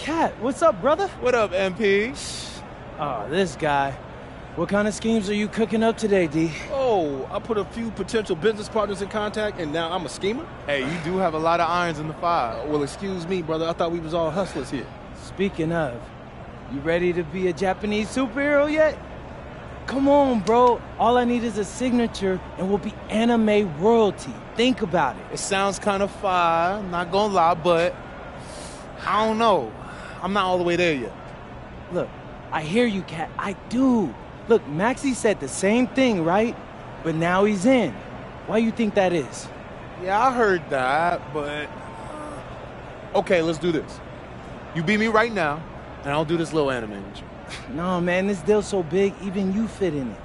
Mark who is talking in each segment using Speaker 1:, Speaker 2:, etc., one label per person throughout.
Speaker 1: Cat, what's up, brother?
Speaker 2: What up, MP?
Speaker 1: Oh, this guy. What kind of schemes are you cooking up today, D?
Speaker 3: Oh, I put a few potential business partners in contact, and now I'm a schemer?
Speaker 2: Hey, you do have a lot of irons in the fire.
Speaker 3: Well, excuse me, brother. I thought we was all hustlers here.
Speaker 1: Speaking of, you ready to be a Japanese superhero yet? Come on, bro. All I need is a signature, and we'll be anime royalty. Think about it.
Speaker 2: It sounds kind of fire, not gonna lie, but I don't know. I'm not all the way there yet.
Speaker 1: Look, I hear you, Cat. I do. Look, Maxie said the same thing, right? But now he's in. Why you think that is?
Speaker 2: Yeah, I heard that, but... Okay, let's do this. You beat me right now, and I'll do this little anime with you.
Speaker 1: No, man, this deal's so big, even you fit in it.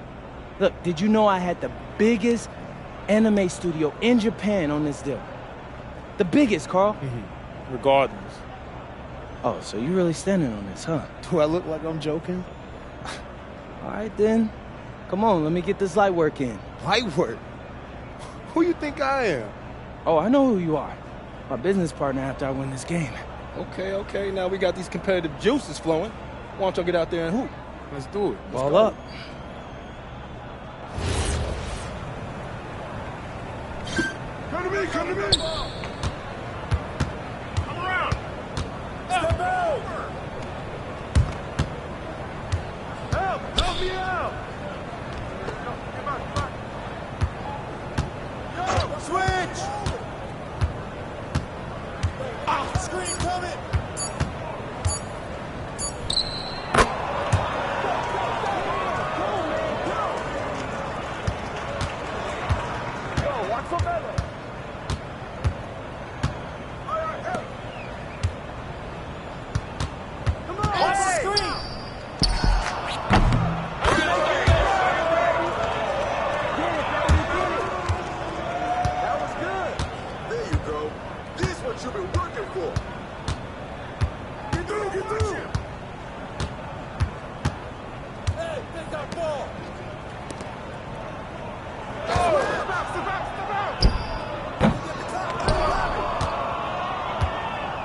Speaker 1: Look, did you know I had the biggest anime studio in Japan on this deal? The biggest, Carl.
Speaker 2: Regardless.
Speaker 1: Oh, so you really standing on this, huh?
Speaker 2: Do I look like I'm joking?
Speaker 1: All right, then. Come on, let me get this light work in.
Speaker 2: Light work? Who you think I am?
Speaker 1: Oh, I know who you are. My business partner after I win this game.
Speaker 3: Okay. Now we got these competitive juices flowing. Why don't y'all get out there and hoop?
Speaker 2: Let's do it.
Speaker 1: Ball up.
Speaker 4: Come to me! Come around! Step out! Help me out! Yo, switch! Screen coming! You've been working for. Get through. Hey, take that ball. Step out. Get the top.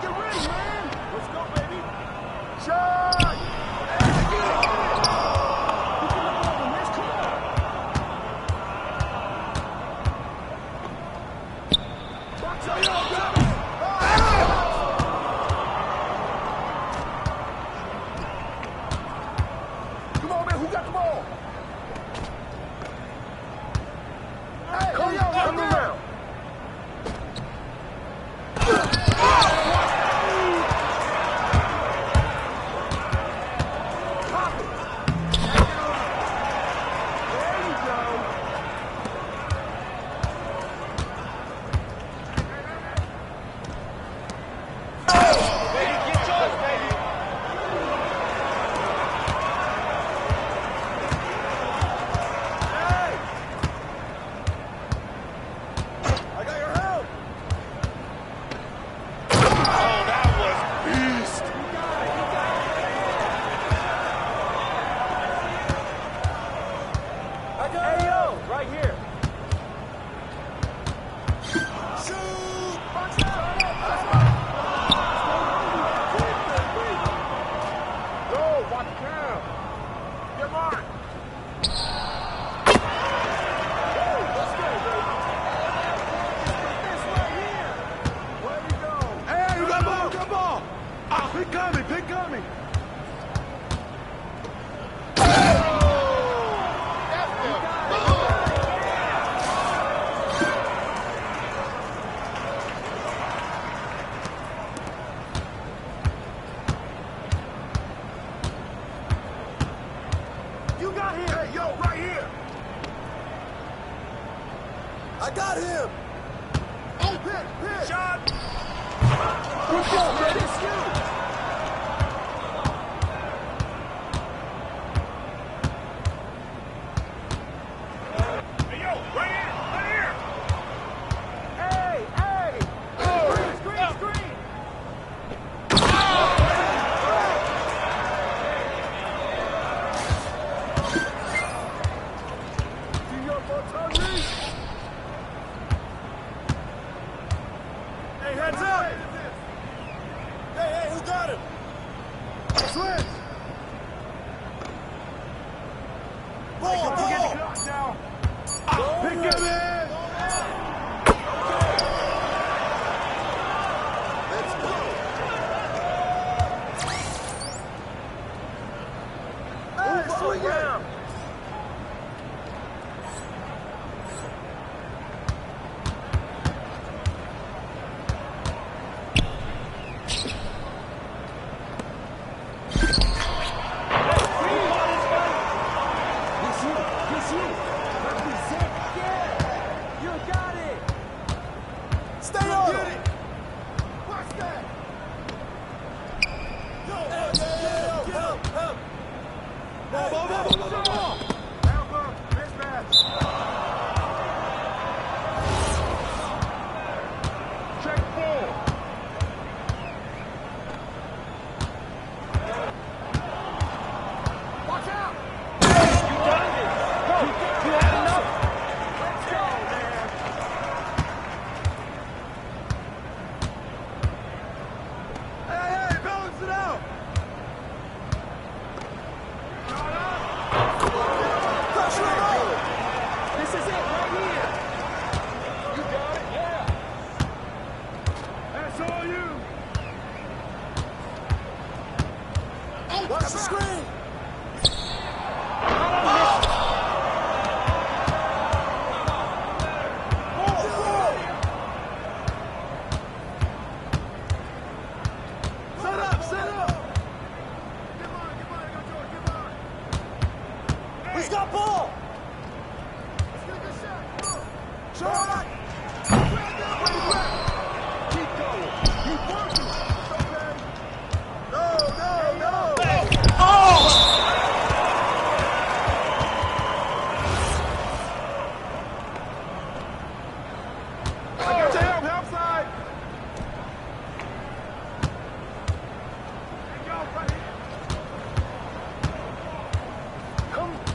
Speaker 4: Get ready, man. Let's go, baby. Shot. Hey, get it. You can look over, miss. Come on. Watch out, grab it. Who got the ball? Hey, come around. Pop it. There you go. Baby, get yours, baby. Right here. Shoot! Go, watch it down. Get mine. Let's go, baby. This right here. Where we go? Hey, you got ball. Ah, pick coming. You got him! Hey, yo, right here! I got him! Oh, pick! Shot! Let's go, man! It's you! Hey, yo, right here! Hey! Screen! Hey, heads up! Hey, Watch the screen. Set up. He's got ball. Let's get a good shot. Shot. Keep going. Keep working. It's okay. No. I got your help side. Hey, y'all, right here.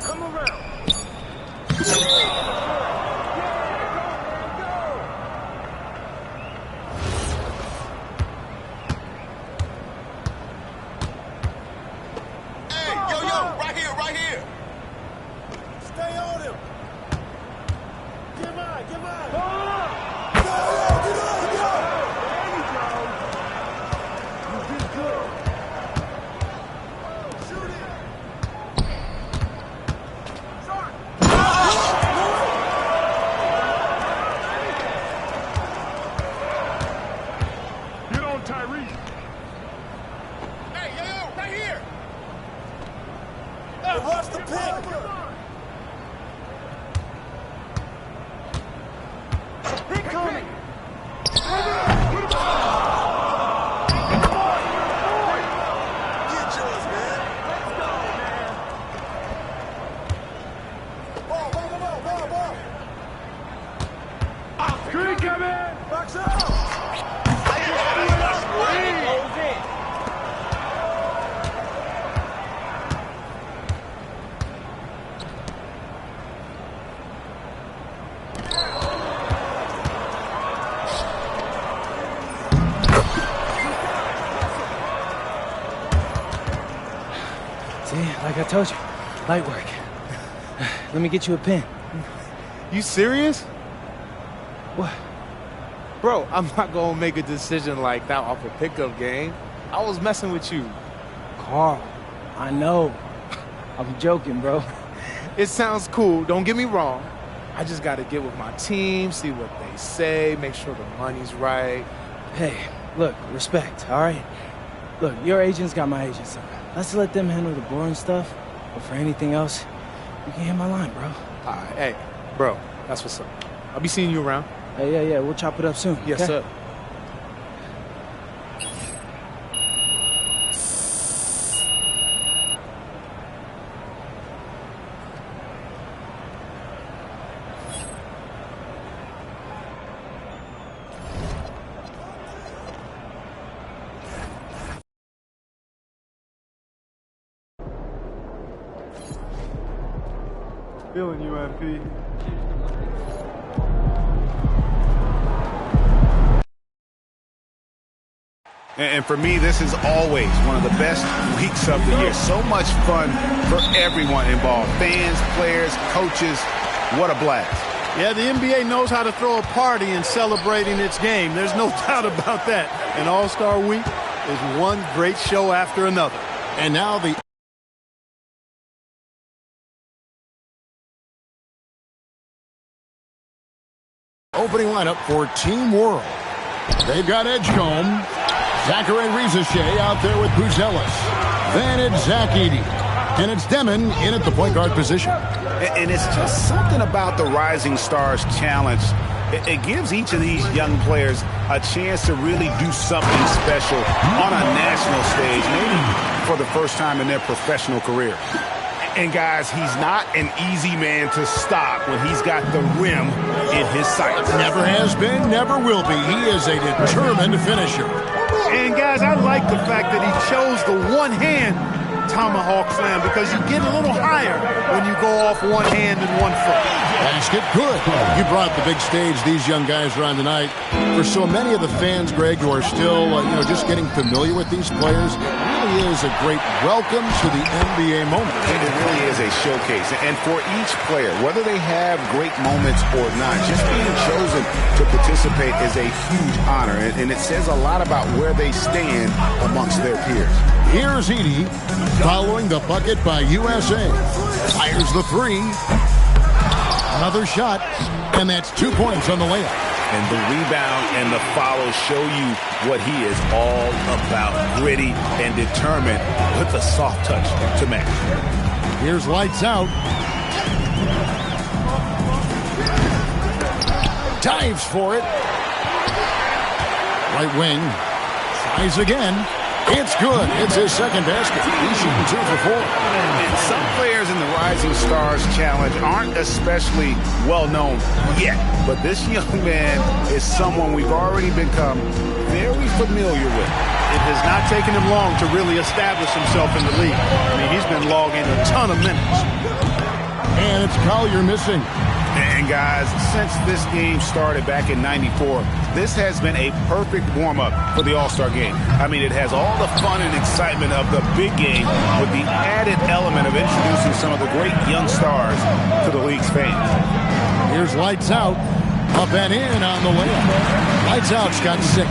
Speaker 4: Come around.
Speaker 5: Hey, yo, right here.
Speaker 4: Stay on him. Get mine. Go. There you go. You did good. Shoot it. Shot. Get on Tyrese.
Speaker 5: Hey, yo, right here.
Speaker 4: Watch the pick. Pick coming. Get yours, man. Let's go, man. Ball. Screen coming. Box out.
Speaker 1: See, like I told you, light work. Let me get you a pen.
Speaker 2: You serious?
Speaker 1: What?
Speaker 2: Bro, I'm not gonna make a decision like that off a pickup game. I was messing with you.
Speaker 1: Carl, I know. I'm joking, bro.
Speaker 2: It sounds cool, don't get me wrong. I just gotta get with my team, see what they say, make sure the money's right.
Speaker 1: Hey, look, respect, all right? Look, your agent's got my agent's number. Let's let them handle the boring stuff. But for anything else, you can hit my line, bro.
Speaker 2: All right, hey, bro, that's what's up. I'll be seeing you around.
Speaker 1: Hey, yeah, we'll chop it up soon.
Speaker 2: Yes,
Speaker 1: okay?
Speaker 2: sir.
Speaker 3: Feeling you, MP.
Speaker 5: And for me, this is always one of the best weeks of the year. So much fun for everyone involved. Fans, players, coaches. What a blast.
Speaker 6: Yeah, the NBA knows how to throw a party in celebrating its game. There's no doubt about that. And All-Star Week is one great show after another.
Speaker 7: And now the opening lineup for Team World. They've got Edgecombe, Zachary Rizachet out there with Buzelis. Then it's Zach Edey. And it's Demon in at the point guard position.
Speaker 5: And it's just something about the Rising Stars Challenge. It gives each of these young players a chance to really do something special on a national stage, maybe for the first time in their professional career. And guys, he's not an easy man to stop when he's got the rim in his sights.
Speaker 7: Never has been, never will be. He is a determined finisher.
Speaker 6: And guys, I like the fact that he chose the one-hand tomahawk slam because you get a little higher when you go off one hand and one foot.
Speaker 7: Basket, good. You brought the big stage these young guys are on tonight. For so many of the fans, Greg, who are still just getting familiar with these players, it really is a great welcome to the NBA moment.
Speaker 5: It really is a showcase. And for each player, whether they have great moments or not, just being chosen to participate is a huge honor. And it says a lot about where they stand amongst their peers.
Speaker 7: Here's Edey following the bucket by USA. Fires the three. Another shot, and that's 2 points on the layup.
Speaker 5: And the rebound and the follow show you what he is all about. Gritty and determined with the soft touch to match.
Speaker 7: Here's lights out. Dives for it. Right wing. Tries again. It's good. It's his second basket. He's shooting 2 for 4.
Speaker 5: And some players in the Rising Stars Challenge aren't especially well known yet. But this young man is someone we've already become very familiar with.
Speaker 6: It has not taken him long to really establish himself in the league. I mean, he's been logging a ton of minutes.
Speaker 7: And it's Collier missing.
Speaker 5: And guys, since this game started back in '94, this has been a perfect warm-up for the All-Star game. I mean, it has all the fun and excitement of the big game with the added element of introducing some of the great young stars to the league's fans.
Speaker 7: Here's lights out. Up and in on the layup. Lights out's got 6.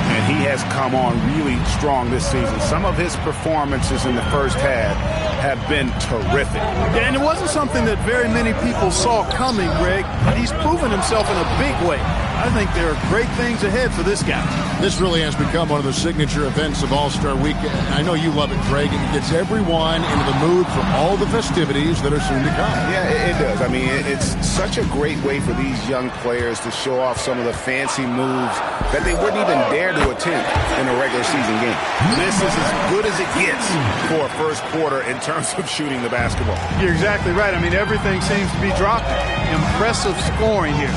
Speaker 5: And he has come on really strong this season. Some of his performances in the first half have been terrific.
Speaker 6: Yeah, and it wasn't something that very many people saw coming, Greg. He's proven himself in a big way. I think there are great things ahead for this guy.
Speaker 7: This really has become one of the signature events of All-Star Weekend. I know you love it, Greg. It gets everyone into the mood for all the festivities that are soon to come.
Speaker 5: Yeah, it does. I mean, it's such a great way for these young players to show off some of the fancy moves that they wouldn't even dare to attempt in a regular season game. This is as good as it gets for a first quarter in terms of shooting the basketball.
Speaker 6: You're exactly right. I mean, everything seems to be dropping. Impressive scoring here.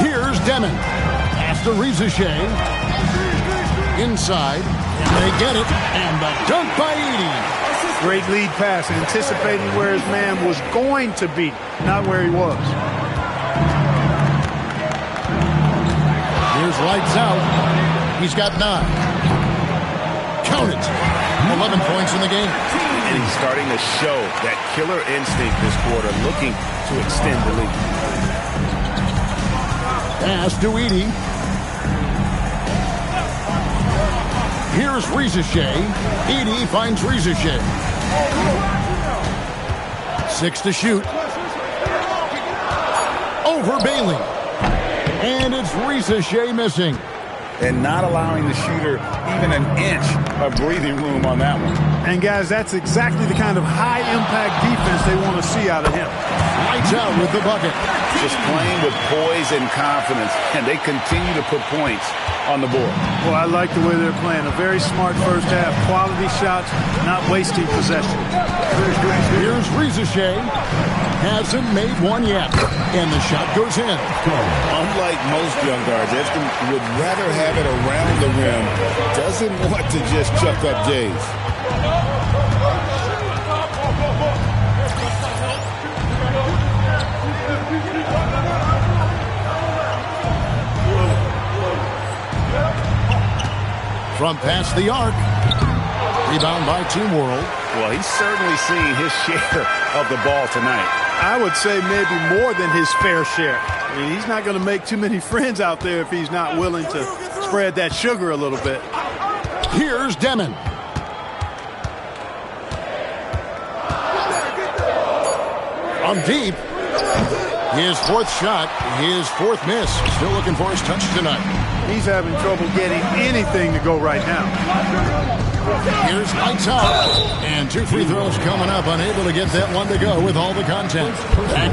Speaker 7: Here's Demon. Pass to Rizachet. Inside. They get it. And the dunk by Edey.
Speaker 6: Great lead pass, anticipating where his man was going to be, not where he was.
Speaker 7: Here's lights out. He's got 9. Count it. 11 points in the game.
Speaker 5: And he's starting to show that killer instinct this quarter, looking to extend the lead.
Speaker 7: Pass to Edey. Here's Rizachet. Edey finds Rizachet. 6 to shoot. Over Bailey. And it's Rizachet missing.
Speaker 5: And not allowing the shooter even an inch of breathing room on that one.
Speaker 6: And guys, that's exactly the kind of high-impact defense they want to see out of him.
Speaker 7: Lights out with the bucket.
Speaker 5: Just playing with poise and confidence, and they continue to put points on the board.
Speaker 6: Well, I like the way they're playing. A very smart first half. Quality shots, not wasting possession.
Speaker 7: Here's Rizachet. Hasn't made one yet. And the shot goes in.
Speaker 5: Unlike most young guards, Edson would rather have it around the rim. Doesn't want to just chuck up J's.
Speaker 7: From past the arc. Rebound by Team World.
Speaker 5: Well, he's certainly seeing his share of the ball tonight.
Speaker 6: I would say maybe more than his fair share. I mean, he's not going to make too many friends out there if he's not willing to spread that sugar a little bit.
Speaker 7: Here's Demon. From deep. His 4th shot, his 4th miss. Still looking for his touch tonight.
Speaker 6: He's having trouble getting anything to go right now.
Speaker 7: Here's lights out. And 2 free throws coming up. Unable to get that one to go with all the content.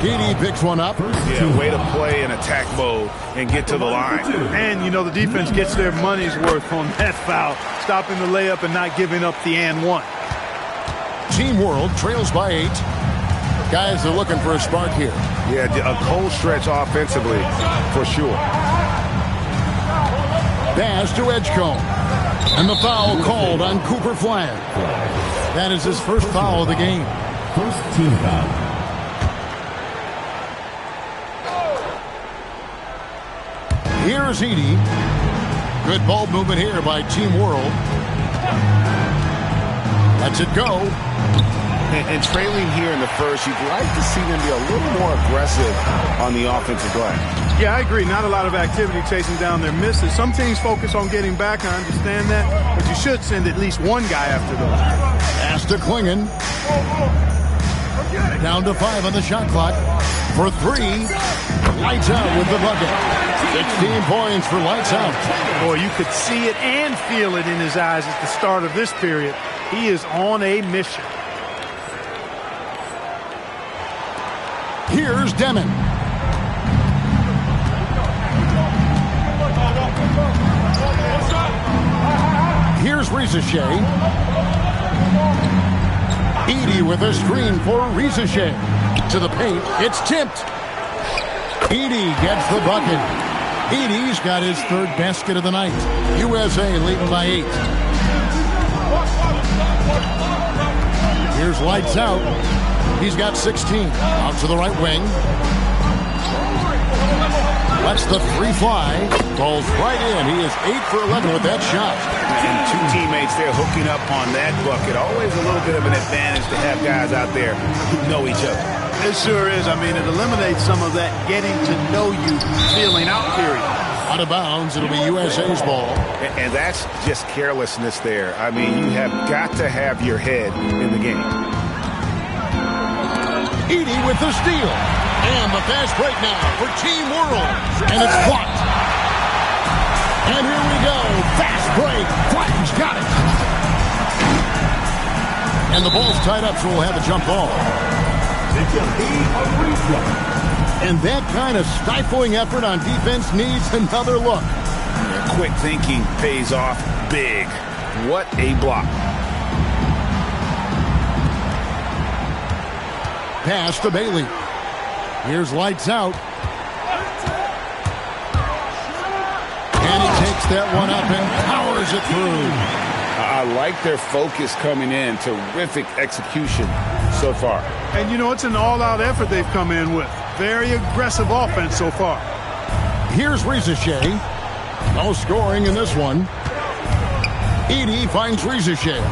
Speaker 7: Edey picks one up.
Speaker 5: Yeah, way to play in attack mode and get to the line.
Speaker 6: And, you know, the defense gets their money's worth on that foul. Stopping the layup and not giving up the and one.
Speaker 7: Team World trails by 8. Guys are looking for a spark here.
Speaker 5: Yeah, a cold stretch offensively, for sure.
Speaker 7: Pass to Edgecombe. And the foul called on Cooper Flag. That is his first foul of the game.
Speaker 8: First team foul.
Speaker 7: Here's Edey. Good ball movement here by Team World. Lets it go.
Speaker 5: And trailing here in the first, you'd like to see them be a little more aggressive on the offensive glass.
Speaker 6: Yeah, I agree. Not a lot of activity chasing down their misses. Some teams focus on getting back. I understand that. But you should send at least one guy after those.
Speaker 7: Pass to Klingon. Down to 5 on the shot clock. For 3. Lights out with the bucket. 16 points for lights out.
Speaker 6: Boy, you could see it and feel it in his eyes at the start of this period. He is on a mission.
Speaker 7: Here's Demon. Here's Ricochet. Edey with a screen for Ricochet. To the paint, it's tipped. Edey gets the bucket. Edey's got his third basket of the night. USA leading by 8. Here's lights out. He's got 16. Out to the right wing. Lets the 3 fly. Falls right in. He is 8 for 11 with that shot.
Speaker 5: And 2 teammates there hooking up on that bucket. Always a little bit of an advantage to have guys out there who know each other.
Speaker 6: It sure is. I mean, it eliminates some of that getting to know you feeling out period.
Speaker 7: Out of bounds. It'll be USA's ball.
Speaker 5: And that's just carelessness there. I mean, you have got to have your head in the game.
Speaker 7: Edey with the steal. And the fast break now for Team World. And it's blocked. And here we go. Fast break. Flag's got it. And the ball's tied up, so we'll have a jump ball.
Speaker 8: It's a replay.
Speaker 7: And that kind of stifling effort on defense needs another look.
Speaker 5: Quick thinking pays off big. What a block.
Speaker 7: Pass to Bailey. Here's lights out. And he takes that one up and powers it through.
Speaker 5: I like their focus coming in. Terrific execution so far.
Speaker 6: And, you know, it's an all-out effort they've come in with. Very aggressive offense so far.
Speaker 7: Here's Ricochet. No scoring in this one. Edey finds Ricochet.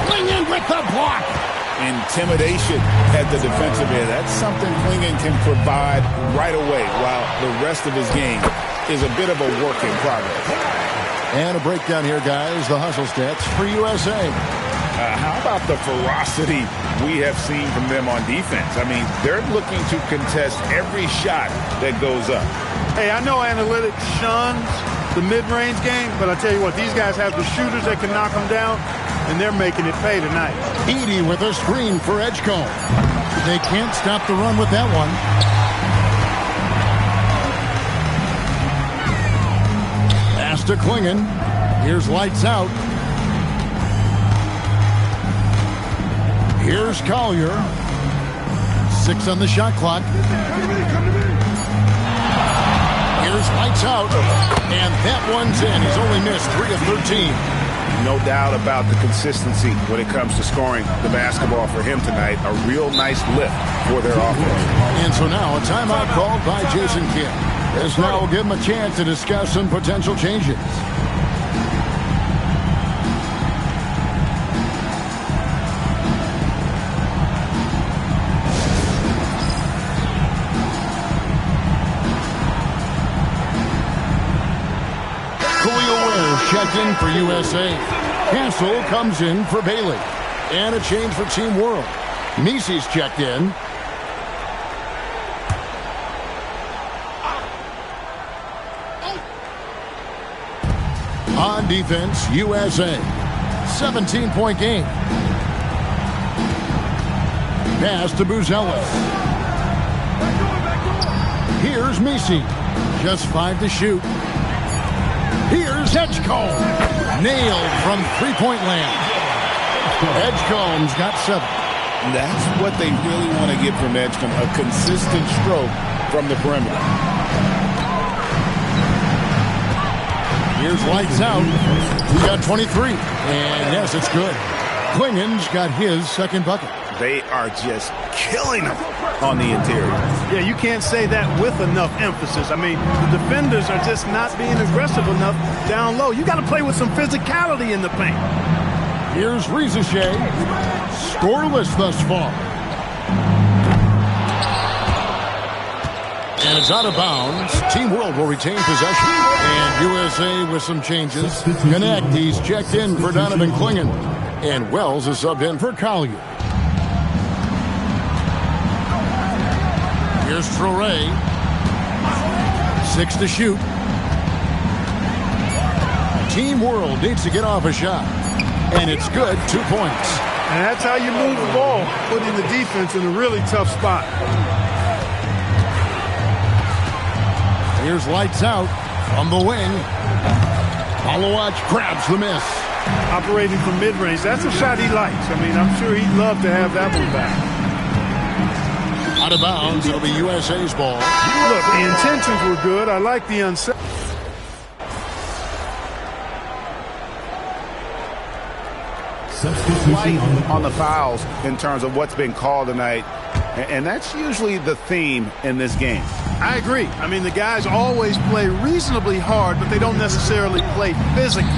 Speaker 7: Klingon with the block.
Speaker 5: Intimidation at the defensive end. That's something Klingon can provide right away, while the rest of his game is a bit of a work in progress.
Speaker 7: And a breakdown here, guys. The hustle stats for USA.
Speaker 5: How about the ferocity we have seen from them on defense? I mean, they're looking to contest every shot that goes up.
Speaker 6: Hey, I know analytics shuns the mid-range game, but I tell you what, these guys have the shooters that can knock them down, and they're making it pay tonight.
Speaker 7: Edey with a screen for Edgecombe. They can't stop the run with that one. Pass to Klingon. Here's lights out. Here's Collier. 6 on the shot clock. Here's lights out. And that one's in. He's only missed 3 of 13.
Speaker 5: No doubt about the consistency when it comes to scoring the basketball for him tonight. A real nice lift for their offense.
Speaker 7: And so now a timeout called by Jason Kidd. This now will give him a chance to discuss some potential changes. Checked in for USA. Castle comes in for Bailey. And a change for Team World. Misi's checked in. On defense, USA. 17-point game. Pass to Buzelis. Here's Misi. Just 5 to shoot. Here's Edgecombe. Nailed from three-point land. Edgecombe's got 7.
Speaker 5: That's what they really want to get from Edgecombe, a consistent stroke from the perimeter.
Speaker 7: Here's lights out. He got 23. And yes, it's good. Klingen's got his second bucket.
Speaker 5: They are just killing them on the interior.
Speaker 6: Yeah, you can't say that with enough emphasis. I mean, the defenders are just not being aggressive enough down low. You got to play with some physicality in the paint.
Speaker 7: Here's Rizashay. Scoreless thus far. And it's out of bounds. Team World will retain possession. And USA with some changes. Connect, he's checked in for Donovan Klingen. And Wells is subbed in for Collier. Here's Traore. 6 to shoot. Team World needs to get off a shot. And it's good, 2 points.
Speaker 6: And that's how you move the ball, putting the defense in a really tough spot.
Speaker 7: Here's lights out from the wing. Malawach grabs the miss.
Speaker 6: Operating from mid-range, that's a shot he likes. I mean, I'm sure he'd love to have that one back.
Speaker 7: Out of bounds, it'll be USA's ball.
Speaker 6: Look, the intentions were good. I like the unset.
Speaker 8: Substitution
Speaker 5: On the fouls in terms of what's been called tonight. And that's usually the theme in this game.
Speaker 6: I agree. I mean, the guys always play reasonably hard, but they don't necessarily play physically,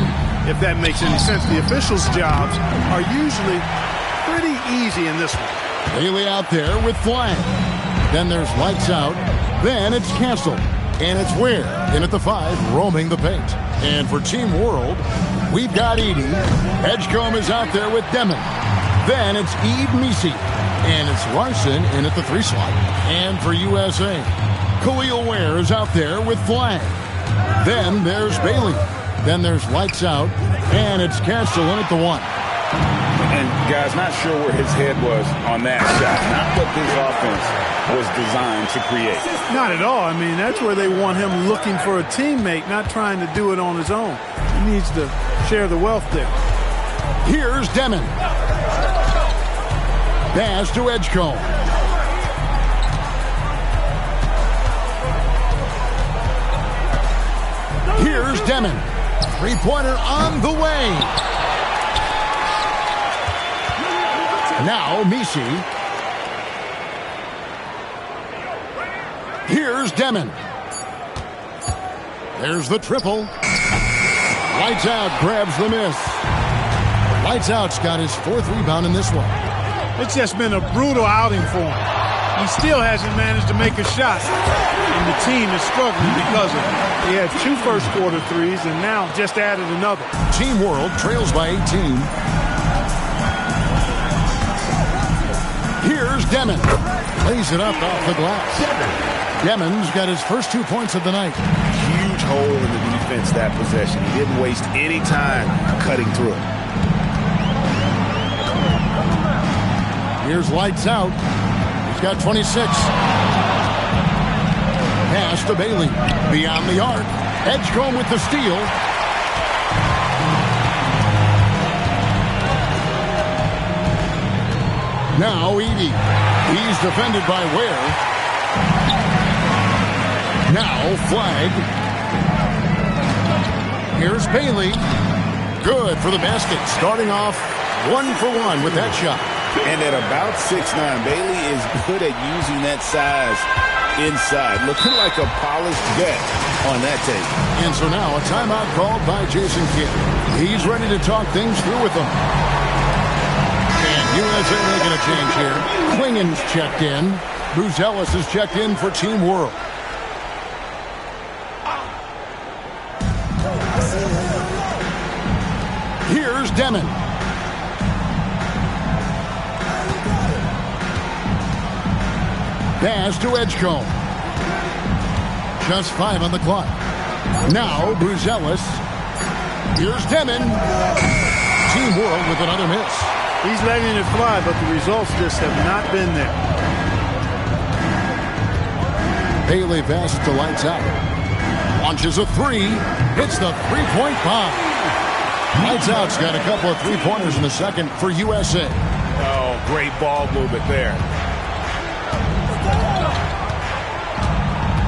Speaker 6: if that makes any sense. The officials' jobs are usually pretty easy in this one.
Speaker 7: Bailey out there with flag. Then there's lights out. Then it's canceled. And it's Ware in at the 5, roaming the paint. And for Team World, we've got Edey. Edgecombe is out there with Demon. Then it's Eve Misi. And it's Larson in at the 3 slot. And for USA, Khalil Ware is out there with flag. Then there's Bailey. Then there's lights out. And it's Castle in at the 1.
Speaker 5: And, guys, not sure where his head was on that shot. Not what this offense was designed to create.
Speaker 6: Not at all. I mean, that's where they want him looking for a teammate, not trying to do it on his own. He needs to share the wealth there.
Speaker 7: Here's Demon. Pass to Edgecombe. Here's Demon. Three-pointer on the way. Now Misi. Here's Demon. There's the triple. Lights out grabs the miss. Lights out's got his 4th rebound in this one.
Speaker 6: It's just been a brutal outing for him. He still hasn't managed to make a shot. And the team is struggling because of it. He had 2 first-quarter threes and now just added another.
Speaker 7: Team World trails by 18. Here's Demon. Lays it up off the glass. Demon's got his first 2 points of the night.
Speaker 5: Huge hole in the defense that possession. He didn't waste any time cutting through it.
Speaker 7: Here's lights out. He's got 26. Pass to Bailey. Beyond the arc. Edgecombe with the steal. Now Edey. He's defended by Ware. Now Flag. Here's Bailey. Good for the basket. Starting off 1 for 1 with that shot.
Speaker 5: And at about 6'9", Bailey is good at using that size inside. Looking like a polished vet on that tape.
Speaker 7: And so now a timeout called by Jason Kidd. He's ready to talk things through with them. And USA making a change here. Klingen's checked in. Buzelis is checked in for Team World. Here's Demon. Pass to Edgecombe. Just 5 on the clock. Now Buzelis. Here's Demon. Team World with another miss.
Speaker 6: He's letting it fly, but the results just have not been there.
Speaker 7: Bailey passes to lights out. Launches a 3. Hits the 3-point bomb. Lights Out's got a couple of three-pointers in the second for USA.
Speaker 5: Oh, great ball movement there.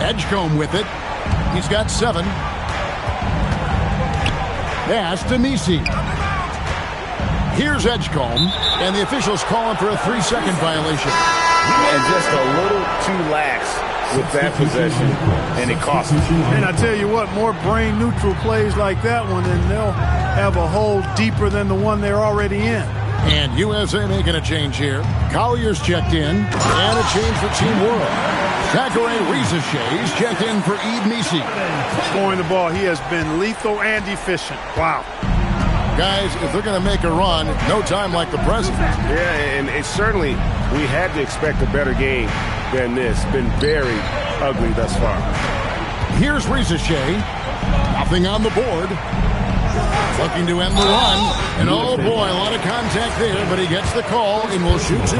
Speaker 7: Edgecombe with it. He's got 7. Pass to Nisi. Here's Edgecombe, and the officials calling for a 3-second violation.
Speaker 5: And just a little too lax with that possession, and it cost him.
Speaker 6: And I tell you what, more brain-neutral plays like that one, and they'll have a hole deeper than the one they're already in.
Speaker 7: And USA making a change here. Collier's checked in, and a change for Team World. Zachary Rizashay's checked in for Eve Nisi.
Speaker 6: Scoring the ball, he has been lethal and efficient. Wow.
Speaker 7: Guys, if they're going to make a run, no time like the present.
Speaker 5: Yeah, and it's certainly, we had to expect a better game than this. Been very ugly thus far.
Speaker 7: Here's Rizashay. Nothing on the board. Looking to end the run. And oh boy, a lot of contact there, but he gets the call and will shoot 2.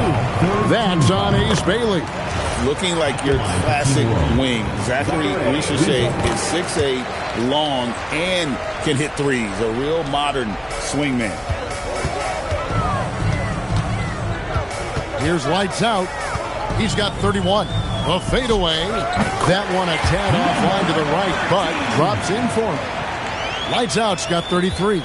Speaker 7: That's on Ace Bailey.
Speaker 9: Looking like your classic wing. Zachary Rizashay is 6'8", long, and can hit threes. A real modern swingman.
Speaker 7: Here's Lights Out. He's got 31. A fadeaway. That one a tad offline to the right, but drops in for him. Lights Out's got 33.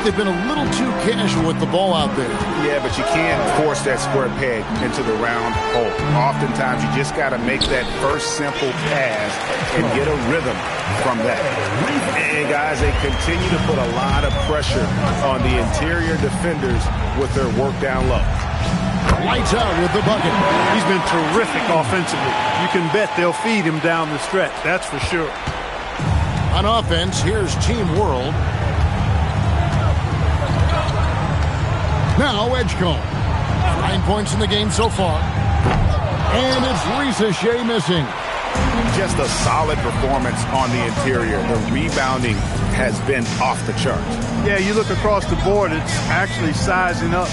Speaker 7: They've been a little too casual with the ball out there.
Speaker 5: Yeah, but you can't force that square peg into the round hole. Oftentimes, you just got to make that first simple pass and get a rhythm from that. And guys, they continue to put a lot of pressure on the interior defenders with their work down low.
Speaker 7: Lights Out with the bucket.
Speaker 6: He's been terrific offensively. You can bet they'll feed him down the stretch. That's for sure.
Speaker 7: On offense, here's Team World. Now Edgecombe. 9 points in the game so far. And it's Rizashay missing.
Speaker 5: Just a solid performance on the interior. The rebounding has been off the charts.
Speaker 6: Yeah, you look across the board, it's actually sizing up,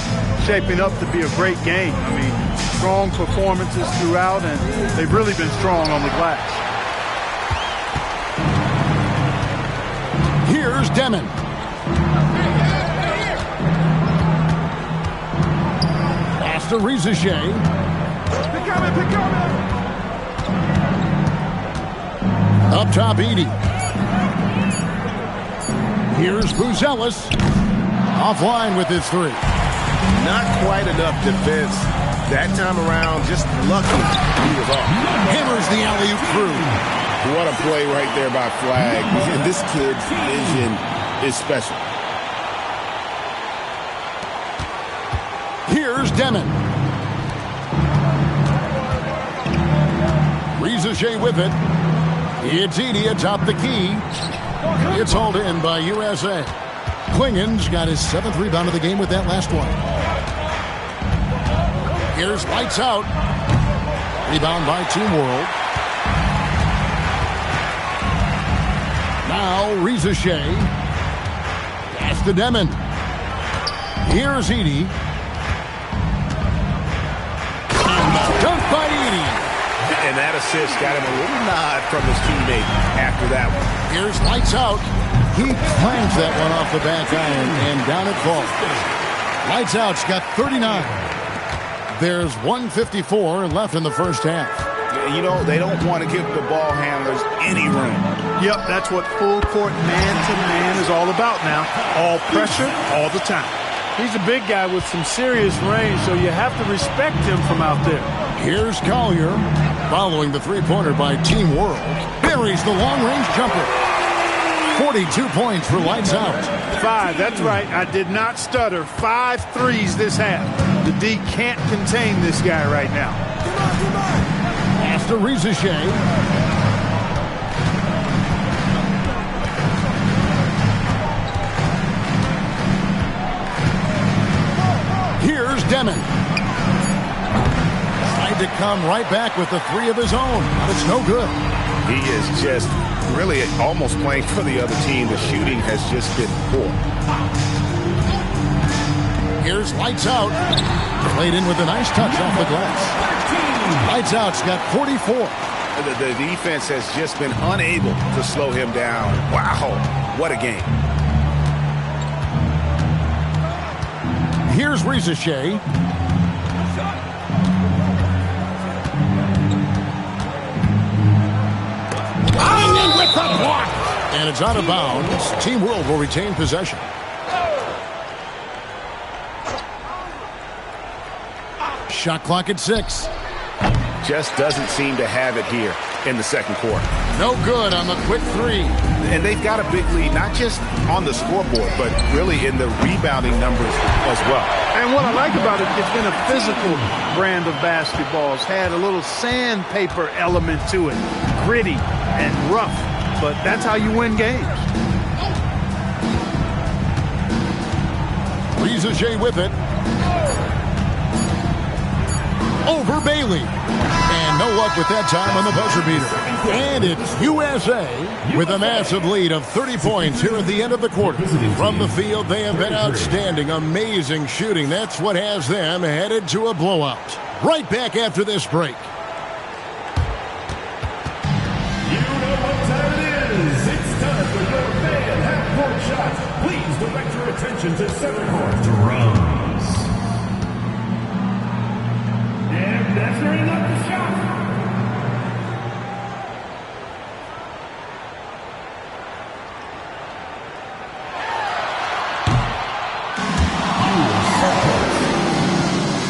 Speaker 6: shaping up to be a great game. I mean, strong performances throughout, and they've really been strong on the glass.
Speaker 7: Here's Demon. Pass to Rizashay. Up top, Edie. Here's Buzelis. Offline with his 3.
Speaker 5: Not quite enough defense that time around. Just lucky he was off.
Speaker 7: Hammers the alley-oop through.
Speaker 9: What a play right there by Flag. And this kid's vision is special.
Speaker 7: Here's Demon. Rizashay with it. It's Edie atop the key. It's hauled in by USA. Klingen's got his 7th rebound of the game with that last one. Here's Lights Out. Rebound by Team World. Now Rizashay. Pass to Demon. Here's Edie. And the dunk by Edie.
Speaker 5: And that assist got him a little nod from his teammate after that one.
Speaker 7: Here's Lights Out. He clangs that one off the back iron, and down it falls. Lights Out's got 39. There's 1:54 left in the first half.
Speaker 5: You know, they don't want to give the ball handlers any room.
Speaker 6: Yep, that's what full court man-to-man is all about now. All pressure, all the time. He's a big guy with some serious range, so you have to respect him from out there.
Speaker 7: Here's Collier, following the three-pointer by Team World. Buries the long-range jumper. 42 points for Lights Out.
Speaker 6: 5, that's right. I did not stutter. 5 threes this half. The D can't contain this guy right now.
Speaker 7: After Rizashay. Here's Demon. Tried to come right back with the 3 of his own, but it's no good.
Speaker 5: He is just really almost playing for the other team. The shooting has just been poor.
Speaker 7: Here's Lights Out. Played in with a nice touch off the glass. Lights Out's got 44.
Speaker 5: the defense has just been unable to slow him down. Wow, what a game.
Speaker 7: Here's Rizachet. With the block. And it's out of bounds. Team World will retain possession. Shot clock at 6.
Speaker 5: Just doesn't seem to have it here in the second quarter.
Speaker 7: No good on the quick 3.
Speaker 5: And they've got a big lead, not just on the scoreboard, but really in the rebounding numbers as well.
Speaker 6: And what I like about it, it's been a physical brand of basketball. It's had a little sandpaper element to it. Gritty and rough. But that's how you win games.
Speaker 7: Rizachet with it. Over Bailey. And no luck with that time on the buzzer beater. And it's USA with a massive lead of 30 points here at the end of the quarter. From the field, they have been outstanding. Amazing shooting. That's what has them headed to a blowout. Right back after this break.
Speaker 8: Please direct your attention to center court drums. And that's bringing up the shot.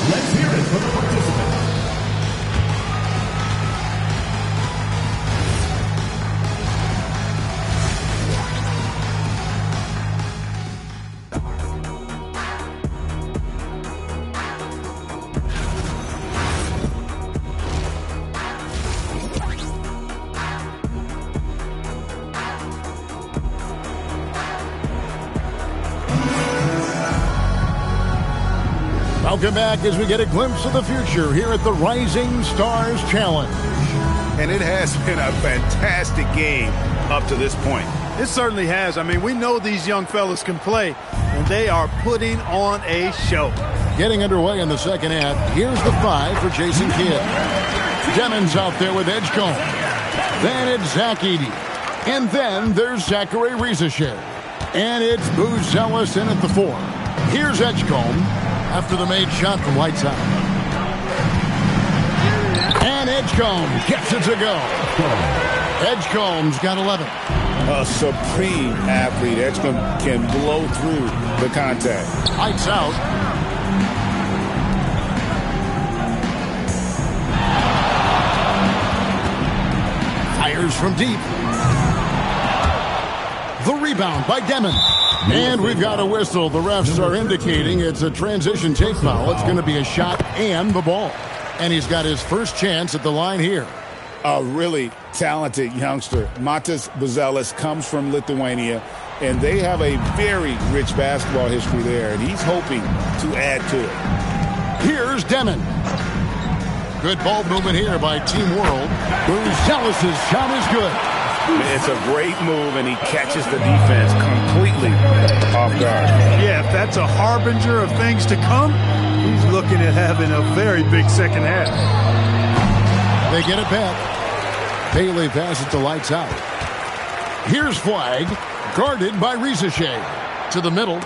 Speaker 8: Let's hear it for the participants.
Speaker 7: Welcome back as we get a glimpse of the future here at the Rising Stars Challenge.
Speaker 5: And it has been a fantastic game up to this point.
Speaker 6: It certainly has. I mean, we know these young fellas can play, and they are putting on a show.
Speaker 7: Getting underway in the second half. Here's the 5 for Jason Kidd. Demons out there with Edgecombe. Then it's Zach Edey. And then there's Zachary Rizachet. And it's Booz Ellis in at the 4. Here's Edgecombe after the made shot from lights out. And Edgecombe gets it to go. Edgecombe's got 11.
Speaker 5: A supreme athlete. Edgecombe can blow through the contact.
Speaker 7: Lights out. Fires from deep. The rebound by Demon. And we've got a whistle. The refs are indicating it's a transition take foul. It's going to be a shot and the ball. And he's got his first chance at the line here.
Speaker 5: A really talented youngster. Matas Buzelis comes from Lithuania, and they have a very rich basketball history there, and he's hoping to add to it.
Speaker 7: Here's Demon. Good ball movement here by Team World. Buzelis' shot is good.
Speaker 5: It's a great move, and he catches the defense completely off guard.
Speaker 6: Yeah, if that's a harbinger of things to come, he's looking at having a very big second half.
Speaker 7: They get it back. Bailey passes to lights out. Here's Flag, guarded by Rizachet. To the middle.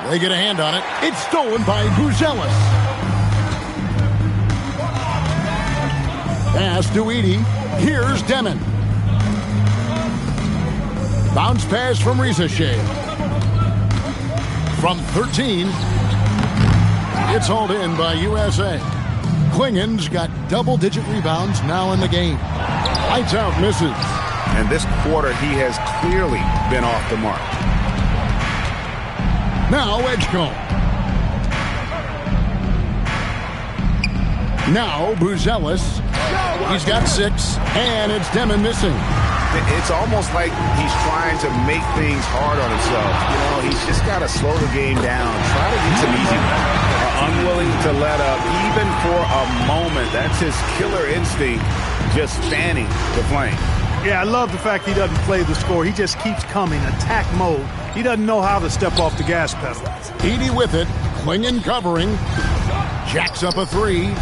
Speaker 7: They get a hand on it. It's stolen by Buzelis. Pass to Edey. Here's Demon. Bounce pass from Rizachet. From 13. It's hauled in by USA. Klingen's got double-digit rebounds now in the game. Lights out, misses.
Speaker 5: And this quarter, he has clearly been off the mark.
Speaker 7: Now Edgecombe. Now Buzelis. He's got 6, and it's Demon missing.
Speaker 5: It's almost like he's trying to make things hard on himself. You know, he's just got to slow the game down, try to get some easy unwilling to let up, even for a moment. That's his killer instinct, just fanning the flame.
Speaker 6: Yeah, I love the fact he doesn't play the score. He just keeps coming, attack mode. He doesn't know how to step off the gas pedal.
Speaker 7: Edey with it, Klingen covering. Jacks up a 3.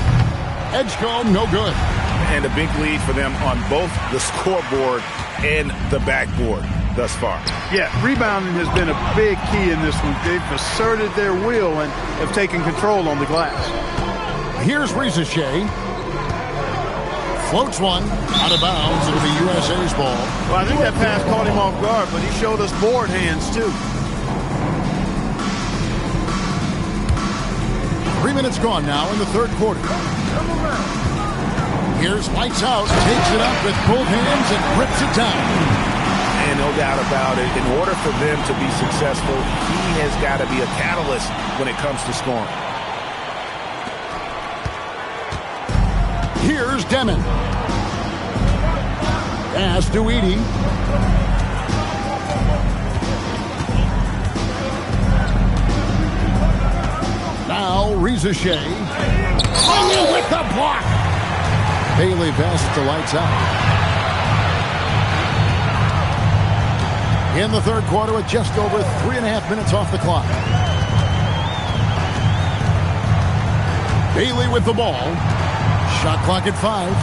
Speaker 7: Edgecombe, no good.
Speaker 5: and a big lead for them on both the scoreboard and the backboard thus far.
Speaker 6: Yeah, rebounding has been a big key in this one. They've asserted their will and have taken control on the glass.
Speaker 7: Here's Rizachet. Floats one out of bounds into the USA's ball.
Speaker 6: Well, I think that pass caught him off guard, but he showed us board hands, too.
Speaker 7: 3 minutes gone now in the third quarter. Here's Lights Out. Takes it up with both hands and grips it down.
Speaker 5: And no doubt about it, in order for them to be successful, he has got to be a catalyst when it comes to scoring.
Speaker 7: Here's Demon. Pass to Edey. Now Rizachet. With the block. Bailey passes to Lights Out. In the third quarter with just over 3.5 minutes off the clock. Bailey with the ball. Shot clock at 5.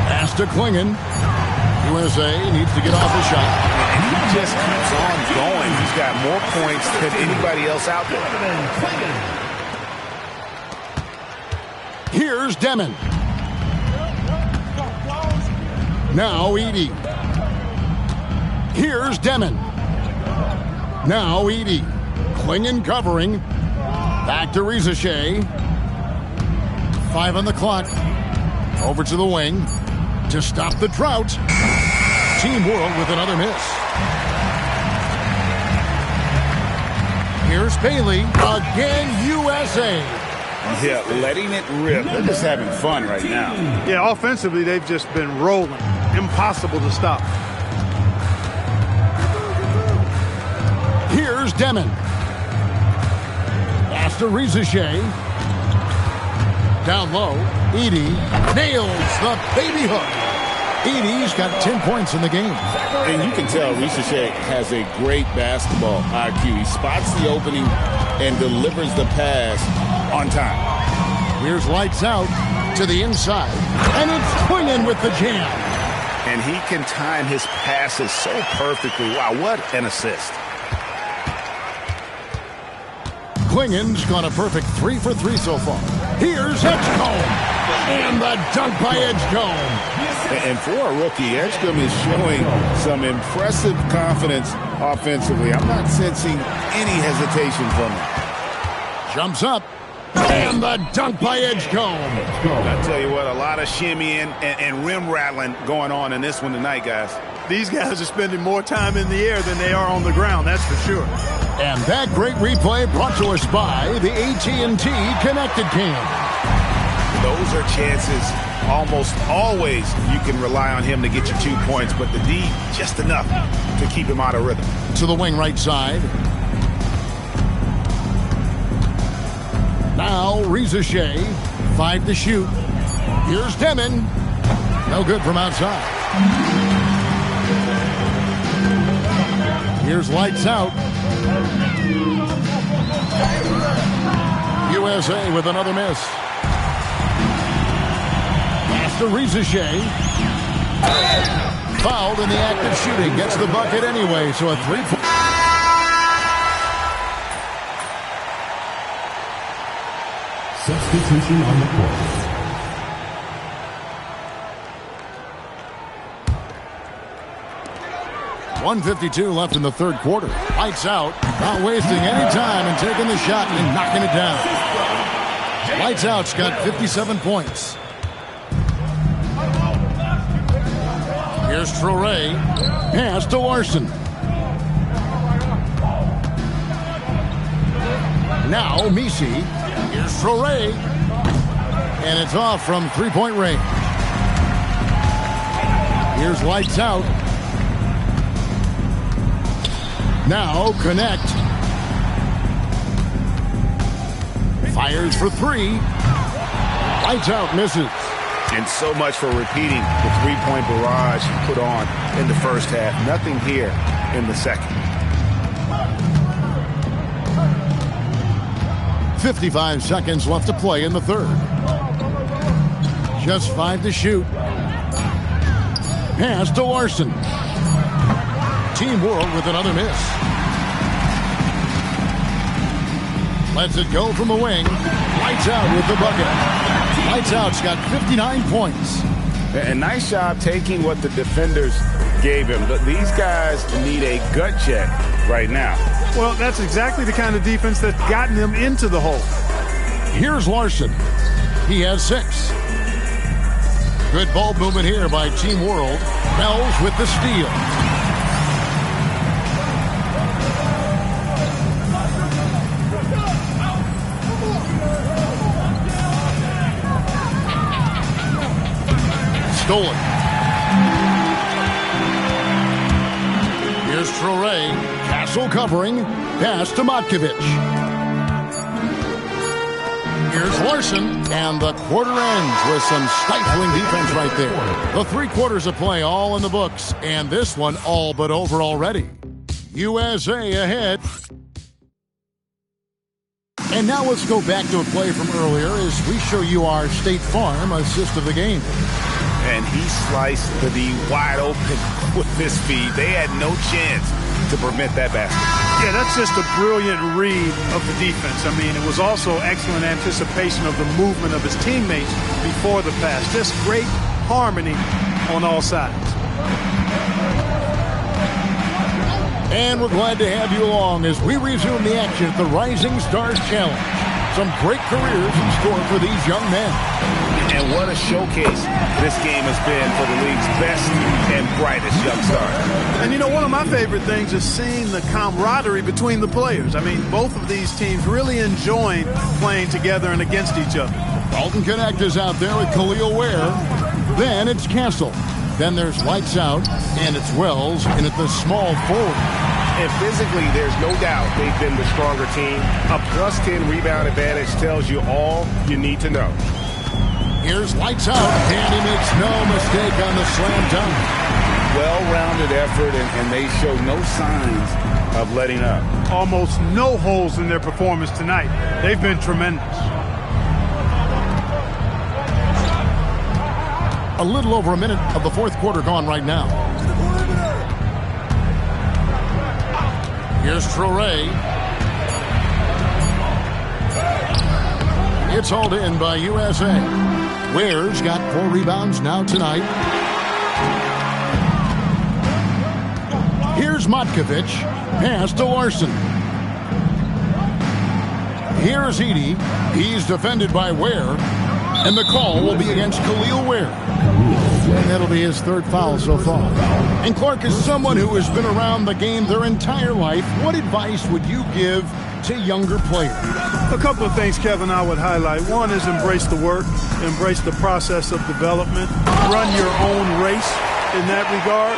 Speaker 7: Pass to Klingon. USA needs to get off the shot.
Speaker 5: And he just keeps on going. He's got more points than anybody else out there.
Speaker 7: Here's Demon. Now Edey. Here's Demon. Now Edey. Klingon covering. Back to Rizachet. 5 on the clock. Over to the wing to stop the drought. Team World with another miss. Here's Bailey. Again, USA.
Speaker 5: Yeah, letting it rip. They're just having fun right now.
Speaker 6: Yeah, offensively, they've just been rolling. Impossible to stop.
Speaker 7: Here's Demon. Pass to Rizachet. Down low. Edey nails the baby hook. Edey's got 10 points in the game.
Speaker 9: And you can tell Rizachet has a great basketball IQ. He spots the opening and delivers the pass on time.
Speaker 7: Here's Lights Out to the inside. And it's Klingon with the jam.
Speaker 5: And he can time his passes so perfectly. Wow, what an assist.
Speaker 7: Klingon's got a perfect 3 for 3 so far. Here's Edgecombe. And the dunk by Edgecombe.
Speaker 9: And for a rookie, Edgecombe is showing some impressive confidence offensively. I'm not sensing any hesitation from him.
Speaker 7: Jumps up. And the dunk by Edgecombe.
Speaker 5: I tell you what, a lot of shimmying and rim rattling going on in this one tonight, guys.
Speaker 6: These guys are spending more time in the air than they are on the ground, that's for sure.
Speaker 7: And that great replay brought to us by the AT&T Connected Cam.
Speaker 5: Those are chances almost always you can rely on him to get you 2 points, but the D, just enough to keep him out of rhythm.
Speaker 7: To the wing right side. Now Rizachet, 5 to shoot. Here's Demon. No good from outside. Here's Lights Out. USA with another miss. Pass to Rizachet. Fouled in the act of shooting. Gets the bucket anyway, so a 3-point.
Speaker 8: Substitution on the court.
Speaker 7: .152 left in the third quarter. Lights Out, not wasting any time and taking the shot and knocking it down. Lights Out's got 57 points. Here's Traoré. Pass to Larson. Now Misi. Here's Traoré. And it's off from three-point range. Here's Lights Out. Now Connect. Fires for 3. Lights Out misses.
Speaker 5: And so much for repeating the three-point barrage he put on in the first half. Nothing here in the second.
Speaker 7: 55 seconds left to play in the third. Just 5 to shoot. Pass to Larson. Team World with another miss. Lets it go from the wing. Lights out with the bucket. Lights out's got 59 points.
Speaker 9: A nice job taking what the defenders gave him. But these guys need a gut check right now.
Speaker 6: Well, that's exactly the kind of defense that's gotten them into the hole.
Speaker 7: Here's Larson. He has 6. Good ball movement here by Team World. Bells with the steal. Stolen. Here's Traore. Castle covering. Pass to Matkovic. Here's Larson. And the quarter ends with some stifling defense right there. The 3 quarters of play all in the books. And this one all but over already. USA ahead. And now let's go back to a play from earlier as we show you our State Farm assist of the game.
Speaker 9: And he sliced the D wide open with this speed. They had no chance to prevent that basket.
Speaker 6: Yeah, that's just a brilliant read of the defense. I mean, it was also excellent anticipation of the movement of his teammates before the pass. Just great harmony on all sides.
Speaker 7: And we're glad to have you along as we resume the action at the Rising Stars Challenge. Some great careers in store for these young men.
Speaker 9: And what a showcase this game has been for the league's best and brightest young stars.
Speaker 6: And you know, one of my favorite things is seeing the camaraderie between the players. I mean, both of these teams really enjoying playing together and against each other.
Speaker 7: Dalton Connect is out there with Khalil Ware. Then it's Castle. Then there's Lights Out, and it's Wells, and at the small forward.
Speaker 9: And physically, there's no doubt they've been the stronger team. A plus 10 rebound advantage tells you all you need to know.
Speaker 7: Here's Lights Out, and he makes no mistake on the slam dunk.
Speaker 9: Well-rounded effort, and they show no signs of letting up.
Speaker 6: Almost no holes in their performance tonight. They've been tremendous.
Speaker 7: A little over a minute of the 4th quarter gone right now. Here's Traore. It's hauled in by USA. Ware's got 4 rebounds now tonight. Here's Matkovic. Pass to Larson. Here's Edey. He's defended by Ware. And the call will be against Khalil Ware. And that'll be his 3rd foul so far. And Clark, is someone who has been around the game their entire life, what advice would you give to younger players?
Speaker 6: A couple of things, Kevin, I would highlight. One is embrace the work, embrace the process of development, run your own race in that regard,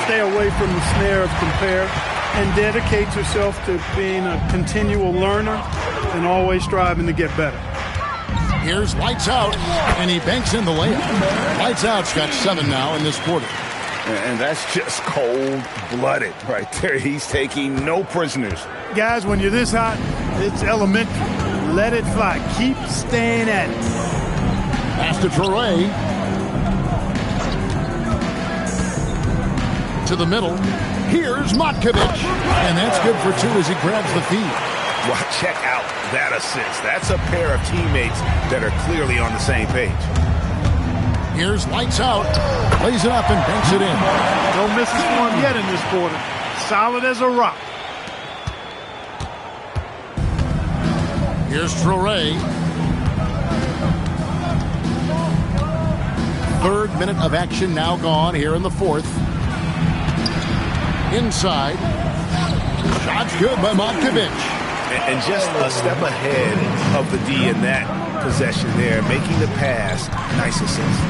Speaker 6: stay away from the snare of compare, and dedicate yourself to being a continual learner and always striving to get better.
Speaker 7: Here's Lights Out, and he banks in the layup. Lights Out's got 7 now in this quarter.
Speaker 9: And that's just cold-blooded right there. He's taking no prisoners.
Speaker 6: Guys, when you're this hot, it's elementary. Let it fly. Keep staying at it.
Speaker 7: Pass to Traore. To the middle. Here's Matkovic. And that's good for 2 as he grabs the feed.
Speaker 9: Well, check out that assist. That's a pair of teammates that are clearly on the same page.
Speaker 7: Here's Lights Out. Plays it up and banks it in.
Speaker 6: No misses for him yet in this quarter. Solid as a rock.
Speaker 7: Here's Traore. 3rd minute of action now gone here in the 4th. Inside. Shot's good by Matkovic.
Speaker 9: And just a step ahead of the D in that possession there, making the pass. Nice assist.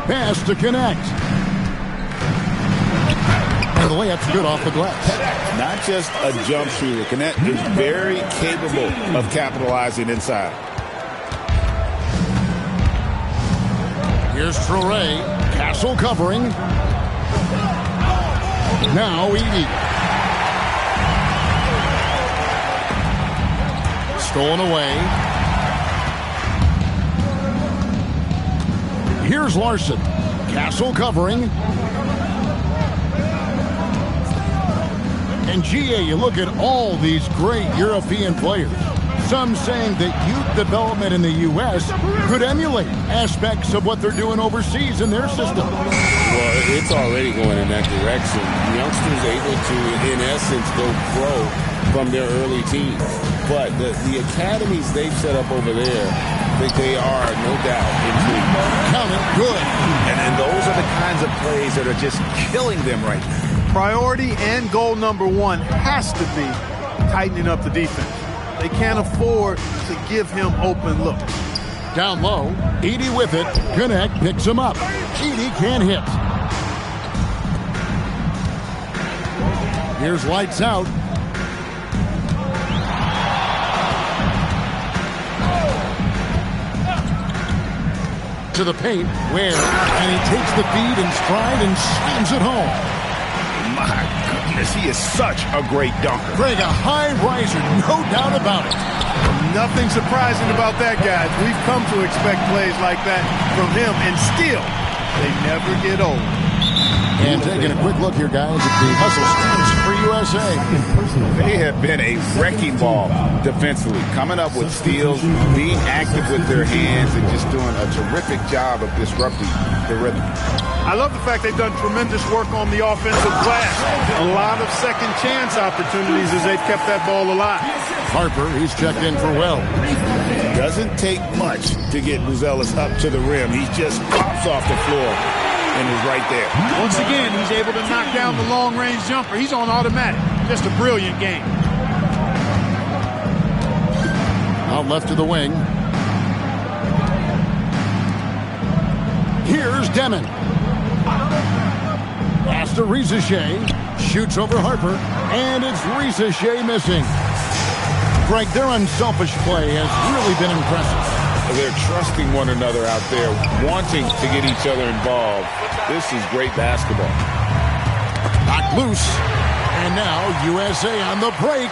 Speaker 7: Pass to Connect. And the layup's good off the glass.
Speaker 9: Not just a jump shooter. Connect is very capable of capitalizing inside.
Speaker 7: Here's Traore. Castle covering. Now Edey. Stolen away. Here's Larson. Castle covering. And GA, you look at all these great European players. Some saying that youth development in the U.S. could emulate aspects of what they're doing overseas in their system.
Speaker 10: Well, it's already going in that direction. Youngsters able to, in essence, go pro from their early teens. But the academies they've set up over there, they are, no doubt, intrigued.
Speaker 7: Count it good.
Speaker 5: And those are the kinds of plays that are just killing them right now.
Speaker 6: Priority and goal number one has to be tightening up the defense. They can't afford to give him open looks.
Speaker 7: Down low, Edey with it. Connect picks him up. Edey can't hit. Here's lights out. To the paint, Ware, and he takes the feed in stride and slams it home.
Speaker 5: My goodness, he is such a great dunker.
Speaker 7: Greg, a high riser, no doubt about it.
Speaker 6: Nothing surprising about that, guys. We've come to expect plays like that from him, and still, they never get old.
Speaker 7: And taking a quick look here, guys, at the hustle stats for USA.
Speaker 5: They have been a wrecking ball defensively, coming up with steals, being active with their hands, and just doing a terrific job of disrupting the rhythm.
Speaker 6: I love the fact they've done tremendous work on the offensive glass. A lot of second chance opportunities as they've kept that ball alive.
Speaker 7: Harper, he's checked in for well.
Speaker 9: Doesn't take much to get Buzelis up to the rim. He just pops off the floor and is right there.
Speaker 6: Once again, he's able to knock down the long-range jumper. He's on automatic. Just a brilliant game.
Speaker 7: Out left to the wing. Here's Demon. Pass to Rizachet. Shoots over Harper. And it's Rizachet missing. Greg, their unselfish play has really been impressive.
Speaker 9: They're trusting one another out there, wanting to get each other involved. This is great basketball.
Speaker 7: Knocked loose. And now USA on the break.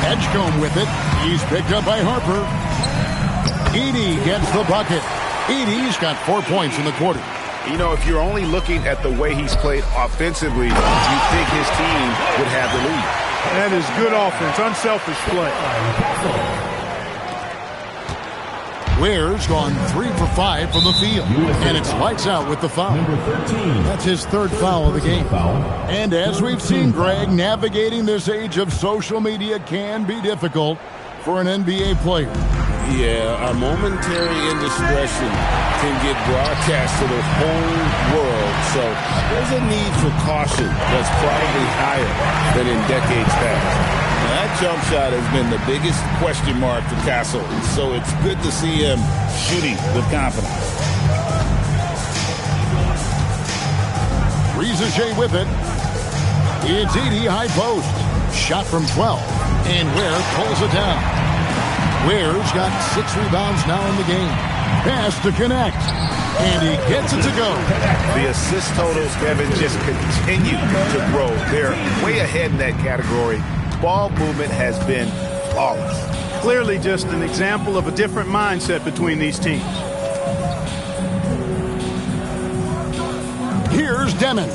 Speaker 7: Edgecombe with it. He's picked up by Harper. Edey gets the bucket. Edey's got 4 points in the quarter.
Speaker 5: You know, if you're only looking at the way he's played offensively, you think his team would have the lead.
Speaker 6: That is good offense, unselfish play.
Speaker 7: Ware's gone 3 for 5 from the field. And it's lights out with the foul. That's his third foul of the game. And as we've seen, Greg, navigating this age of social media can be difficult for an NBA player.
Speaker 10: Yeah, a momentary indiscretion can get broadcast to the whole world. So there's a need for caution that's probably higher than in decades past. Now, that jump shot has been the biggest question mark for Castle. So it's good to see him shooting with confidence.
Speaker 7: Rizachet with it. It's Edey high post. Shot from 12. And Ware pulls it down. Ware's got 6 rebounds now in the game. Pass to Connect. And he gets it to go.
Speaker 5: The assist totals, Kevin, just continue to grow. They're way ahead in that category. Ball movement has been flawless.
Speaker 6: Clearly just an example of a different mindset between these teams.
Speaker 7: Here's Demon.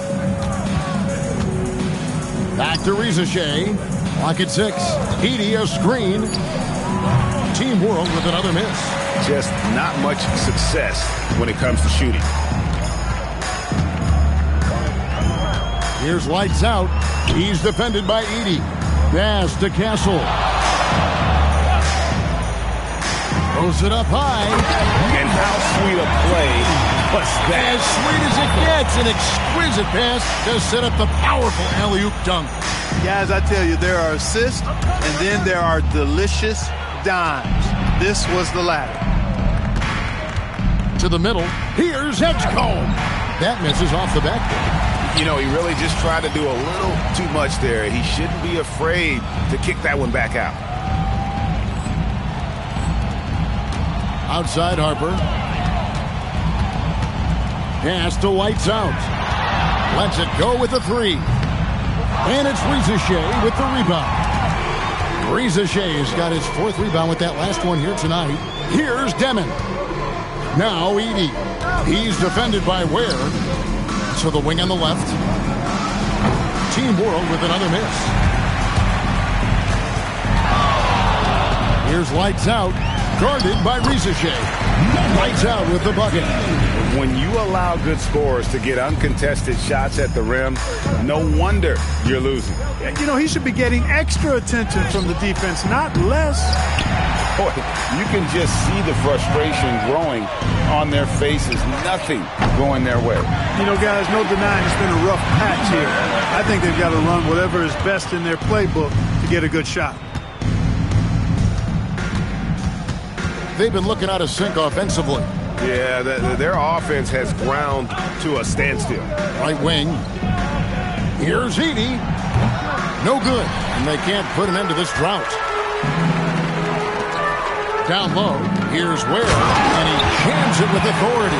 Speaker 7: Back to Rizachet. Lock at 6. Edey a screen. Team World with another miss.
Speaker 5: Just not much success when it comes to shooting.
Speaker 7: Here's lights out. He's defended by Edey. Pass to Castle. Throws it up high.
Speaker 5: And how sweet a play was that?
Speaker 7: As sweet as it gets. An exquisite pass to set up the powerful alley-oop dunk.
Speaker 6: Guys, I tell you, there are assists, and then there are delicious dimes. This was the latter.
Speaker 7: To the middle. Here's Edgecombe. That misses off the backboard.
Speaker 5: You know, he really just tried to do a little too much there. He shouldn't be afraid to kick that one back out.
Speaker 7: Outside Harper. Pass to lights out. Lets it go with the 3. And it's Rizachet with the rebound. Rizachet has got his 4th rebound with that last one here tonight. Here's Demon. Now Edey. He's defended by Ware. To the wing on the left. Team World with another miss. Here's Lights Out. Guarded by Rizachet. Lights Out with the bucket.
Speaker 9: When you allow good scorers to get uncontested shots at the rim, no wonder you're losing.
Speaker 6: You know, he should be getting extra attention from the defense, not less.
Speaker 9: Boy, you can just see the frustration growing on their faces. Nothing going their way.
Speaker 6: You know, guys, no denying it's been a rough patch here. I think they've got to run whatever is best in their playbook to get a good shot.
Speaker 7: They've been looking out of sync offensively.
Speaker 10: Yeah, their offense has ground to a standstill.
Speaker 7: Right wing. Here's Edey. No good. And they can't put an end to this drought. Down low. Here's Ware. And he jams it with authority.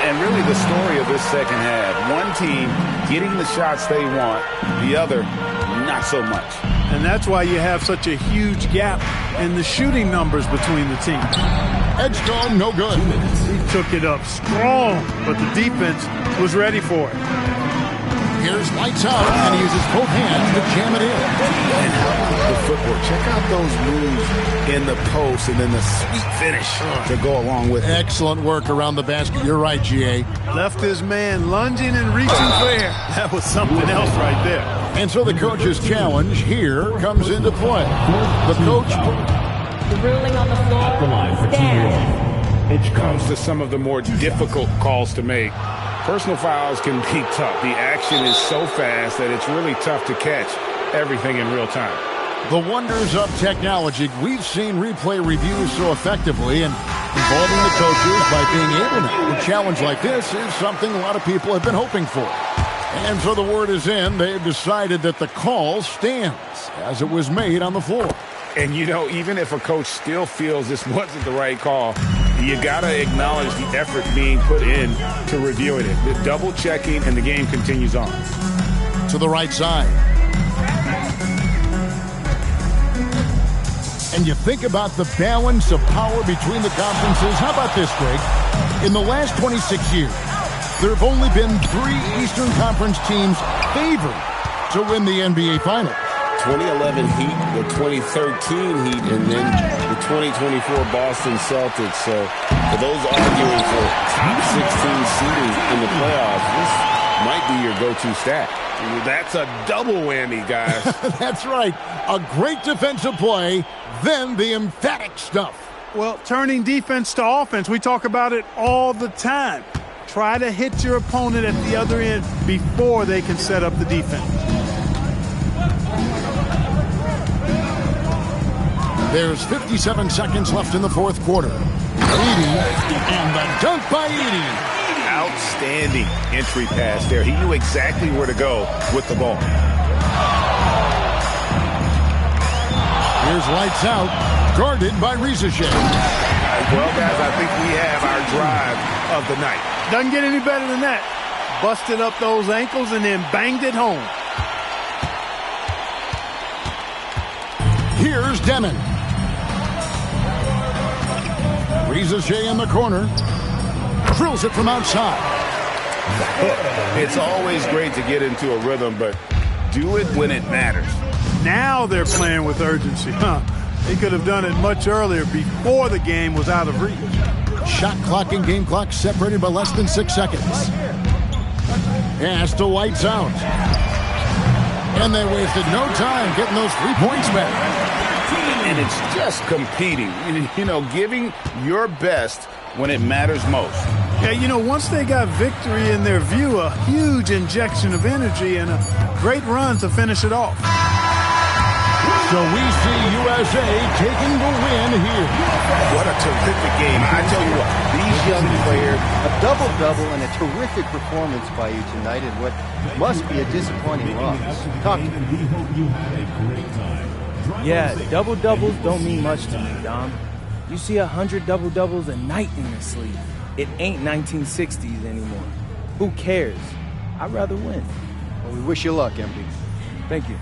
Speaker 9: And really the story of this second half. One team getting the shots they want. The other, not so much.
Speaker 6: And that's why you have such a huge gap in the shooting numbers between the teams.
Speaker 7: Edgecombe, no good.
Speaker 6: He took it up strong, but the defense was ready for it.
Speaker 7: Here's Lights Out, and he uses both hands to jam it in.
Speaker 10: And how about the footwork? Check out those moves in the post and then the sweet finish to go along with it.
Speaker 7: Excellent work around the basket. You're right, G.A.
Speaker 6: Left his man lunging and reaching for air. That was something else right there.
Speaker 7: And so the coach's challenge here comes into play. The coach...
Speaker 11: The ruling on the floor stands.
Speaker 9: It comes to some of the more difficult calls to make. Personal fouls can be tough. The action is so fast that it's really tough to catch everything in real time.
Speaker 7: The wonders of technology. We've seen replay reviews so effectively and involving the coaches by being able now. A challenge like this is something a lot of people have been hoping for. And so the word is in. They've decided that the call stands as it was made on the floor.
Speaker 9: And, you know, even if a coach still feels this wasn't the right call, you got to acknowledge the effort being put in to reviewing it. The double checking, and the game continues on.
Speaker 7: To the right side. And you think about the balance of power between the conferences. How about this, Greg? In the last 26 years, there have only been 3 Eastern Conference teams favored to win the NBA Finals.
Speaker 10: 2011 Heat, the 2013 Heat, and then the 2024 Boston Celtics. So for those arguing for top 16 seeding in the playoffs, this might be your go-to stat.
Speaker 9: That's a double whammy, guys.
Speaker 7: That's right. A great defensive play, then the emphatic stuff.
Speaker 6: Well, turning defense to offense, we talk about it all the time. Try to hit your opponent at the other end before they can set up the defense.
Speaker 7: There's 57 seconds left in the fourth quarter. Edey, and the dunk by Edey.
Speaker 10: Outstanding entry pass there. He knew exactly where to go with the ball.
Speaker 7: Here's Lights Out, guarded by Rizachet.
Speaker 10: Well, guys, I think we have our drive of the night.
Speaker 6: Doesn't get any better than that. Busted up those ankles and then banged it home.
Speaker 7: Here's Demon. Rizachet in the corner. Drills it from outside.
Speaker 10: It's always great to get into a rhythm, but do it when it matters.
Speaker 6: Now they're playing with urgency. They could have done it much earlier before the game was out of reach.
Speaker 7: Shot clock and game clock separated by less than 6 seconds. Pass to Lights Out. And they wasted no time getting those 3 points back.
Speaker 9: And it's just competing, you know, giving your best when it matters most.
Speaker 6: Yeah, you know, once they got victory in their view, a huge injection of energy and a great run to finish it off.
Speaker 7: So we see USA taking the win here.
Speaker 10: What a terrific game. I tell you what, these young players,
Speaker 12: a double-double and a terrific performance by you tonight in what must be a disappointing loss. Talk to me.
Speaker 1: Yeah, double-doubles don't mean much to me, Dom. You see 100 double-doubles a night in this league. It ain't 1960s anymore. Who cares? I'd rather win.
Speaker 12: Well, we wish you luck, MP.
Speaker 1: Thank you.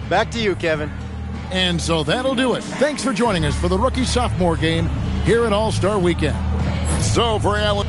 Speaker 12: Back to you, Kevin.
Speaker 7: And so that'll do it. Thanks for joining us for the rookie-sophomore game here at All-Star Weekend. So for Allen.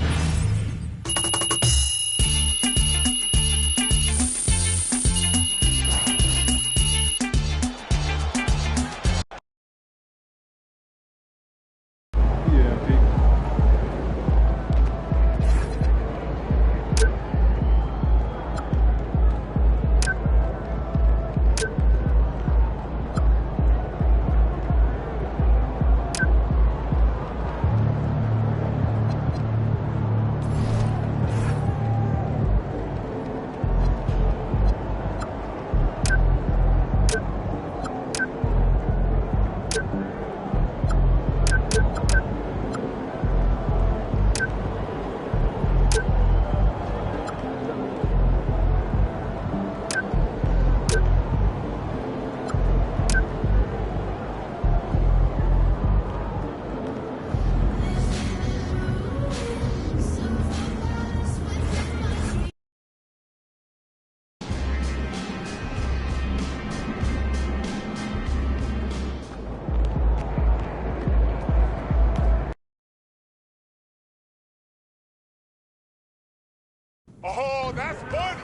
Speaker 4: Oh, that's funny.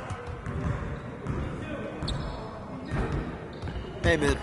Speaker 13: Hey, mid.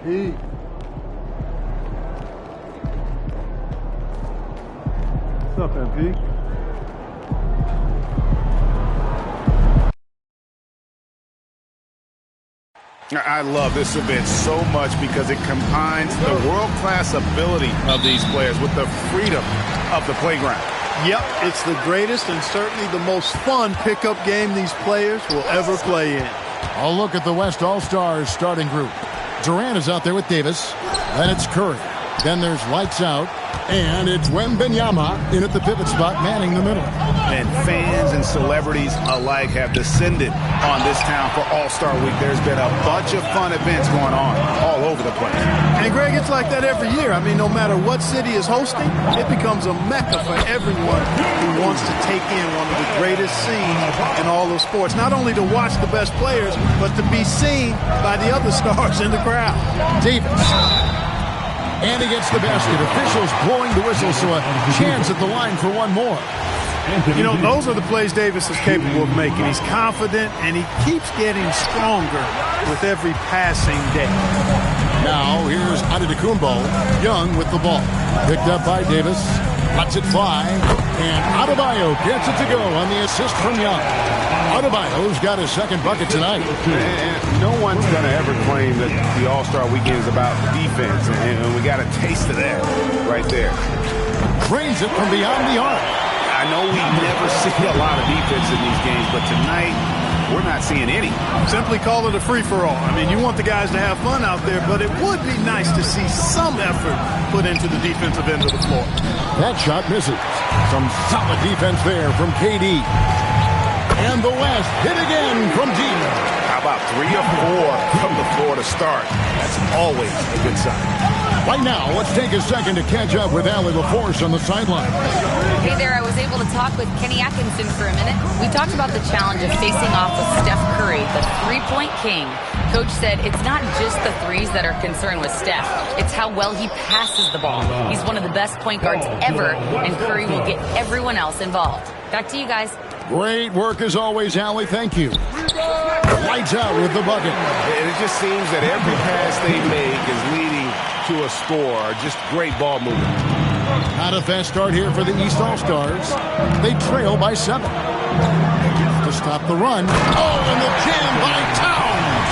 Speaker 6: Pete. What's up, MP?
Speaker 5: I love this event so much because it combines the world-class ability of these players with the freedom of the playground.
Speaker 6: Yep, it's the greatest and certainly the most fun pickup game these players will ever play in.
Speaker 7: I'll look at the West All-Stars starting group. Durant is out there with Davis. Then it's Curry. Then there's lights out. And it's Wembanyama in at the pivot spot, manning the middle.
Speaker 5: And fans and celebrities alike have descended on this town for All-Star Week. There's been a bunch of fun events going on all over the place.
Speaker 6: And, Greg, it's like that every year. I mean, no matter what city is hosting, it becomes a mecca for everyone who wants to take in one of the greatest scenes in all of sports. Not only to watch the best players, but to be seen by the other stars in the crowd.
Speaker 7: Davis. And he gets the basket. Officials blowing the whistle, so a chance at the line for one more.
Speaker 6: You know, those are the plays Davis is capable of making. He's confident, and he keeps getting stronger with every passing day.
Speaker 7: Now, here's Antetokounmpo, Young with the ball. Picked up by Davis. Lets it fly. And Adebayo gets it to go on the assist from Young. Adebayo's got his second bucket tonight.
Speaker 9: And no one's going to ever claim that the All-Star Weekend is about defense, and we got a taste of that right there.
Speaker 7: Drains it from beyond the arc.
Speaker 9: I know we never see a lot of defense in these games, but tonight we're not seeing any.
Speaker 6: Simply call it a free-for-all. I mean, you want the guys to have fun out there, but it would be nice to see some effort put into the defensive end of the floor.
Speaker 7: That shot misses. Some solid defense there from KD. And the West hit again from deep.
Speaker 5: How about 3 or 4 from the floor to start? That's always a good sign.
Speaker 7: Right now, let's take a second to catch up with Allie LaForce on the sideline.
Speaker 13: Hey there, I was able to talk with Kenny Atkinson for a minute. We talked about the challenge of facing off with Steph Curry, the three-point king. Coach said it's not just the threes that are concerned with Steph. It's how well he passes the ball. He's one of the best point guards ever, and Curry will get everyone else involved. Back to you guys.
Speaker 7: Great work as always, Allie. Thank you. Lights out with the bucket.
Speaker 10: And it just seems that every pass they make is leading to a score. Just great ball movement.
Speaker 7: Not a fast start here for the East All-Stars. They trail by 7. To stop the run. Oh, and the jam by Towns.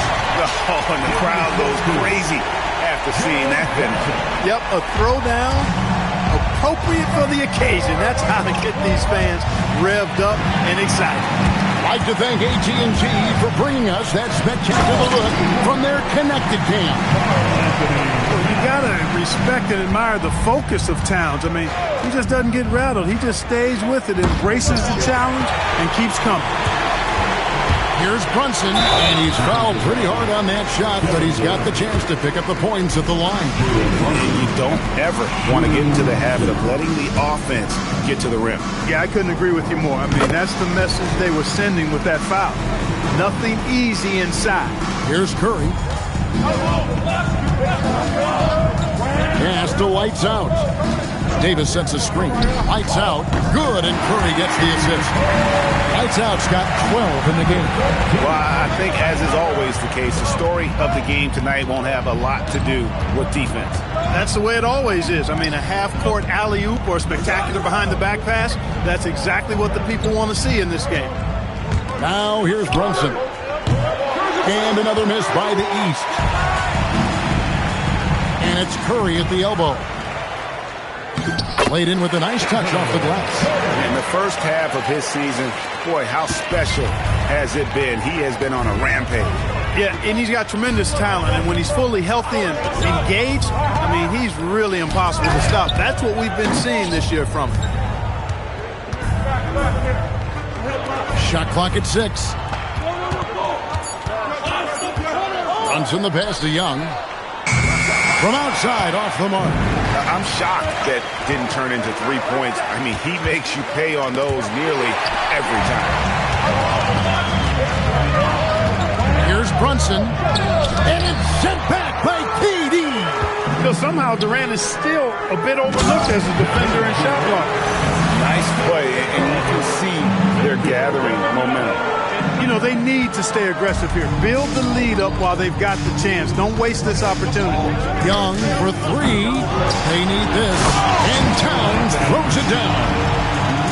Speaker 5: Oh, and the crowd goes crazy after seeing that finish.
Speaker 6: Yep, a throwdown appropriate for the occasion. That's how to get these fans revved up and excited.
Speaker 7: I'd like to thank AT&T for bringing us that spectacular look from their connected cam.
Speaker 6: You got to respect and admire the focus of Towns. I mean, he just doesn't get rattled. He just stays with it, embraces the challenge, and keeps coming.
Speaker 7: Here's Brunson, and he's fouled pretty hard on that shot, but he's got the chance to pick up the points at the line.
Speaker 5: You don't ever want to get into the habit of letting the offense get to the rim.
Speaker 6: Yeah, I couldn't agree with you more. I mean, that's the message they were sending with that foul. Nothing easy inside.
Speaker 7: Here's Curry. Pass to Lights Out. Davis sets a screen. Lights Out. Good, and Curry gets the assist. Lights Out's got 12 in the game.
Speaker 5: Well, I think, as is always the case, the story of the game tonight won't have a lot to do with defense.
Speaker 6: That's the way it always is. I mean, a half-court alley-oop or a spectacular behind-the-back pass, that's exactly what the people want to see in this game.
Speaker 7: Now here's Brunson. And another miss by the East. And it's Curry at the elbow. Played in with a nice touch off the glass.
Speaker 5: In the first half of his season, boy, how special has it been? He has been on a rampage.
Speaker 6: Yeah, and he's got tremendous talent. And when he's fully healthy and engaged, I mean, he's really impossible to stop. That's what we've been seeing this year from him.
Speaker 7: Shot clock at 6. Brunson the pass to Young. From outside, off the mark.
Speaker 5: I'm shocked that didn't turn into 3 points. I mean, he makes you pay on those nearly every time.
Speaker 7: Here's Brunson. And it's sent back by KD.
Speaker 6: So somehow Durant is still a bit overlooked as a defender and shot blocker.
Speaker 5: Nice play, and you can see they're gathering momentum.
Speaker 6: You know, they need to stay aggressive here. Build the lead up while they've got the chance. Don't waste this opportunity.
Speaker 7: Young for 3. They need this. And Towns throws it down.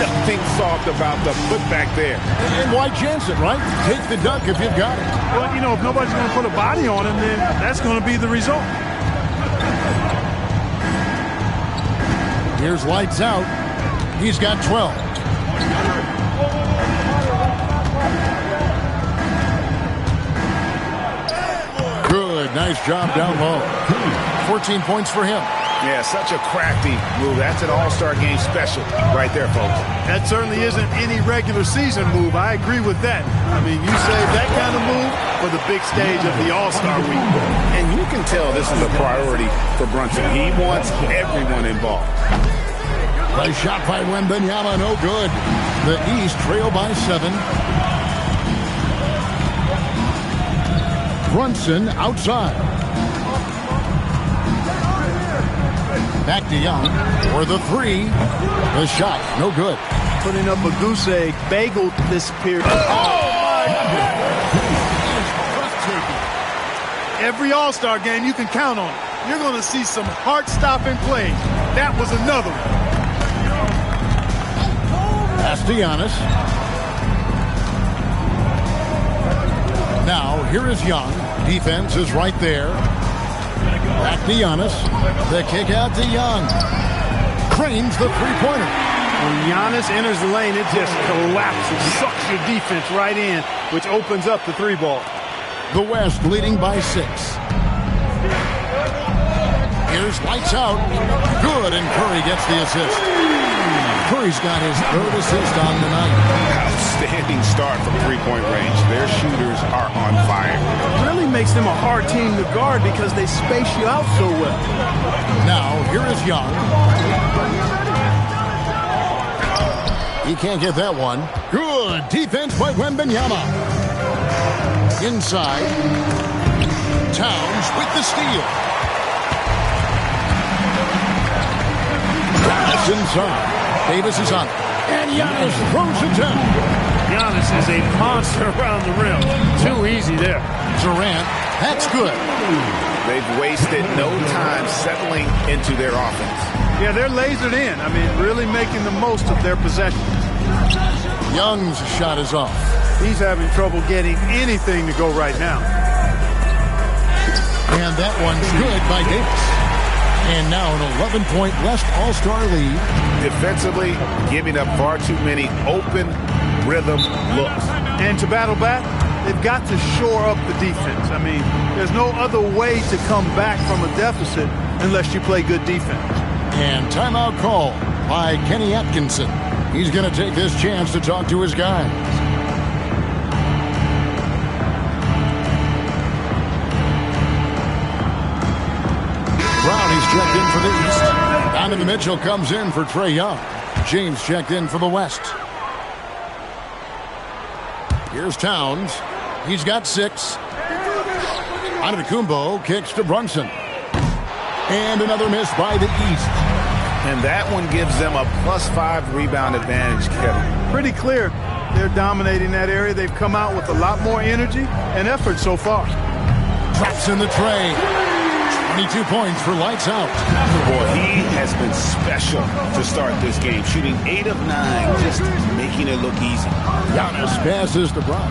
Speaker 5: Nothing soft about the putback there.
Speaker 7: And why chance it, right? Take the dunk if you've got it.
Speaker 6: Well, you know, if nobody's going to put a body on him, then that's going to be the result.
Speaker 7: Here's Lights Out. He's got 12. Good, nice job down low. 14 points for him.
Speaker 5: Yeah, such a crafty move. That's an all-star game special right there, folks.
Speaker 6: That certainly isn't any regular season move. I agree with that. I mean, you save that kind of move for the big stage of the All-Star week.
Speaker 5: And you can tell this is a priority for Brunson. He wants everyone involved.
Speaker 7: A shot by Wembanyama, no good. The East trail by 7. Brunson outside. Back to Young for the 3. The shot, no good.
Speaker 6: Putting up a goose egg, bagel this period. Oh, every All-Star game you can count on. You're going to see some heart-stopping plays. That was another one.
Speaker 7: Pass to Giannis. Now, here is Young. Defense is right there. Back to Giannis. The kick out to Young. Cranes the three-pointer.
Speaker 6: When Giannis enters the lane, it just collapses, sucks your defense right in, which opens up the 3-ball.
Speaker 7: The West leading by 6. Here's Lights Out. Good, and Curry gets the assist. Curry's got his third assist on the night.
Speaker 5: Outstanding start from three-point range. Their shooters are on fire.
Speaker 6: It really makes them a hard team to guard because they space you out so well.
Speaker 7: Now, here is Young. He can't get that one. Good defense by Wembanyama. Inside. Towns with the steal. Giannis inside. Davis is on it. And Giannis throws it down.
Speaker 6: Giannis is a monster around the rim. Too easy there.
Speaker 7: Durant, that's good.
Speaker 5: They've wasted no time settling into their offense.
Speaker 6: Yeah, they're lasered in. I mean, really making the most of their possession.
Speaker 7: Young's shot is off.
Speaker 6: He's having trouble getting anything to go right now.
Speaker 7: And that one's good by Davis. And now an 11-point West All-Star lead.
Speaker 5: Defensively, giving up far too many open rhythm looks.
Speaker 6: And to battle back, they've got to shore up the defense. I mean, there's no other way to come back from a deficit unless you play good defense.
Speaker 7: And timeout call by Kenny Atkinson. He's going to take this chance to talk to his guys. Brown, he's checked in for the East. Donovan Mitchell comes in for Trae Young. James checked in for the West. Here's Towns. He's got 6. Antetokounmpo kicks to Brunson. And another miss by the East.
Speaker 5: And that one gives them a +5 rebound advantage, Kevin.
Speaker 6: Pretty clear. They're dominating that area. They've come out with a lot more energy and effort so far.
Speaker 7: Drops in the tray. 22 points for lights out.
Speaker 5: Boy, he has been special to start this game. Shooting 8 of 9, just making it look easy.
Speaker 7: Giannis passes to Brown.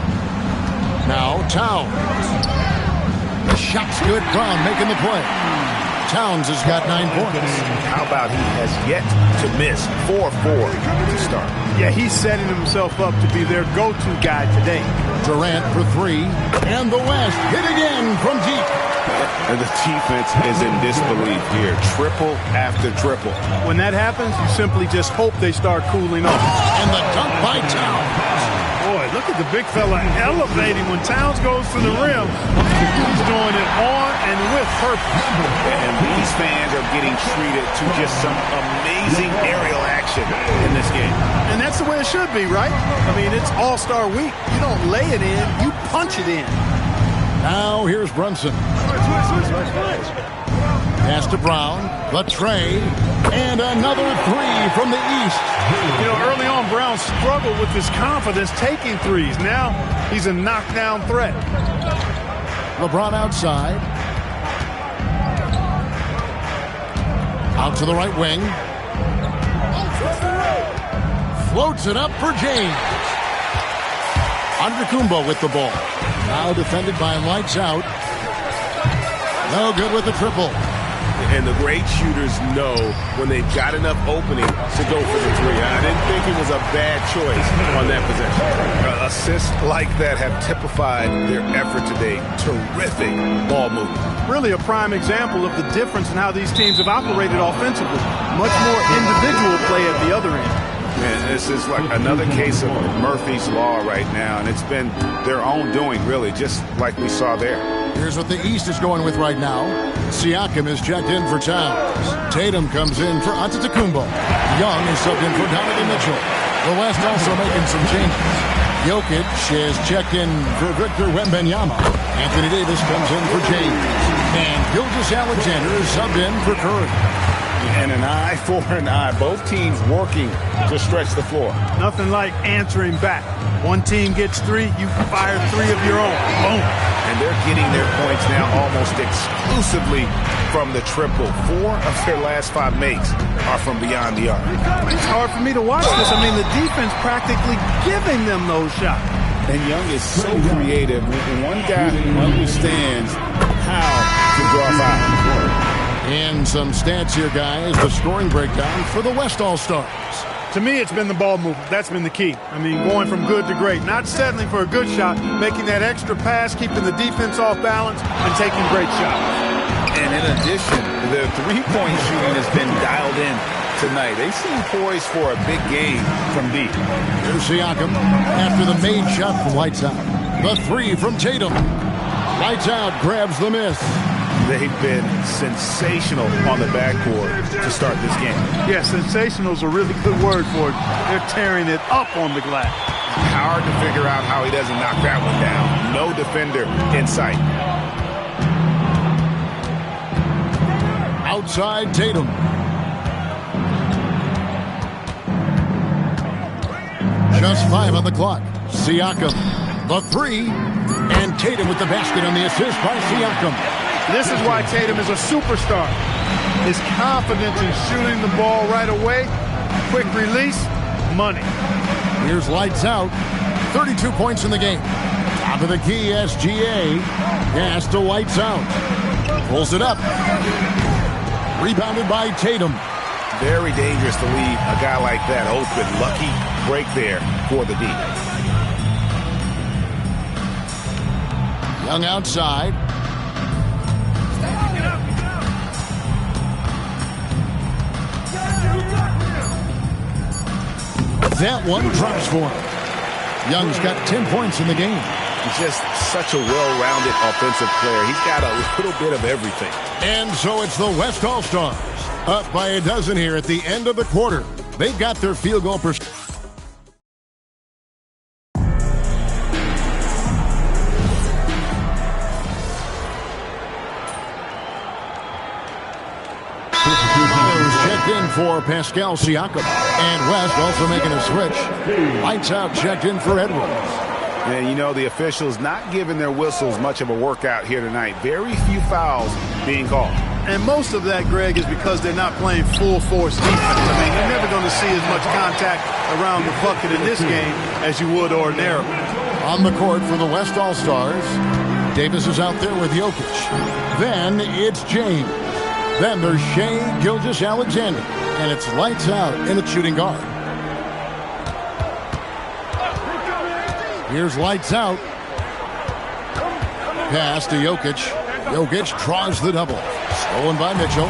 Speaker 7: Now Towns. The shot's good. Brown making the play. Towns has got 9 points.
Speaker 5: How about he has yet to miss 4-4 to start?
Speaker 6: Yeah, he's setting himself up to be their go-to guy today.
Speaker 7: Durant for 3. And the West hit again from deep.
Speaker 5: And the defense is in disbelief here. Triple after triple.
Speaker 6: When that happens, you simply just hope they start cooling off.
Speaker 7: And the dunk by Towns.
Speaker 6: Boy, look at the big fella elevating when Towns goes to the rim. He's doing it on and with purpose.
Speaker 5: And these fans are getting treated to just some amazing aerial action in this game.
Speaker 6: And that's the way it should be, right? I mean, it's All-Star Week. You don't lay it in, you punch it in.
Speaker 7: Now here's Brunson. Pass to Brown, the tray, and another 3 from the East.
Speaker 6: You know, early on, Brown struggled with his confidence taking threes. Now he's a knockdown threat.
Speaker 7: LeBron outside. Out to the right wing. Floats it up for James. Antetokounmpo with the ball. Now defended by lights out. No good with the triple.
Speaker 10: And the great shooters know when they've got enough opening to go for the 3. I didn't think it was a bad choice on that possession.
Speaker 5: Assists like that have typified their effort today. Terrific ball movement.
Speaker 6: Really a prime example of the difference in how these teams have operated offensively. Much more individual play at the other end.
Speaker 5: Man, this is like another case of Murphy's Law right now, and it's been their own doing, really, just like we saw there.
Speaker 7: Here's what the East is going with right now. Siakam is checked in for Towns. Tatum comes in for Antetokounmpo. Young is subbed in for Donovan Mitchell. The West also making some changes. Jokic is checked in for Victor Wembanyama. Anthony Davis comes in for James. And Gilgeous-Alexander is subbed in for Curry.
Speaker 5: And an eye for an eye. Both teams working to stretch the floor.
Speaker 6: Nothing like answering back. One team gets 3, you fire 3 of your own. Boom.
Speaker 5: And they're getting their points now almost exclusively from the triple. 4 of their last 5 makes are from beyond the arc.
Speaker 6: It's hard for me to watch this. I mean, the defense practically giving them those shots.
Speaker 10: And Young is so creative. One guy understands how to draw fouls.
Speaker 7: And some stats here, guys. The scoring breakdown for the West All-Stars.
Speaker 6: To me, it's been the ball movement. That's been the key. I mean, going from good to great. Not settling for a good shot, making that extra pass, keeping the defense off balance, and taking great shots.
Speaker 5: And in addition, the three-point shooting has been dialed in.
Speaker 9: tonight. They seem poised for a big game from deep.
Speaker 7: Here's Siakam after the made shot from Lights Out. The three from Tatum. Lights Out grabs the miss.
Speaker 9: They've been sensational on the backcourt to start this game.
Speaker 6: Yeah, sensational is a really good word for it. They're tearing it up on the glass.
Speaker 9: Hard to figure out how he doesn't knock that one down. No defender in sight.
Speaker 7: Outside Tatum. Just 5 on the clock. Siakam, the three, and Tatum with the basket on the assist by Siakam.
Speaker 6: This is why Tatum is a superstar. His confidence in shooting the ball right away, quick release, money.
Speaker 7: Here's Lights Out. 32 points in the game. Top of the key, SGA. Pass to Lights Out. Pulls it up. Rebounded by Tatum.
Speaker 9: Very dangerous to leave a guy like that open. Lucky break there for the D.
Speaker 7: Young outside. That one drops for him. Young's got 10 points in the game.
Speaker 9: He's just such a well-rounded offensive player. He's got a little bit of everything.
Speaker 7: And so it's the West All-Stars. Up by a dozen here at the end of the quarter. They've got their field goal percentage. Checked in for Pascal Siakam. And West also making a switch. Lights Out checked in for Edwards.
Speaker 9: And you know, the officials not giving their whistles much of a workout here tonight. Very few fouls being called.
Speaker 6: And most of that, Greg, is because they're not playing full force defense. I mean, you're never going to see as much contact around the bucket in this game as you would ordinarily.
Speaker 7: On the court for the West All-Stars, Davis is out there with Jokic. Then it's James. Then there's Shai Gilgeous-Alexander. And it's Lights Out in the shooting guard. Here's Lights Out. Pass to Jokic. Jokic draws the double. Stolen by Mitchell.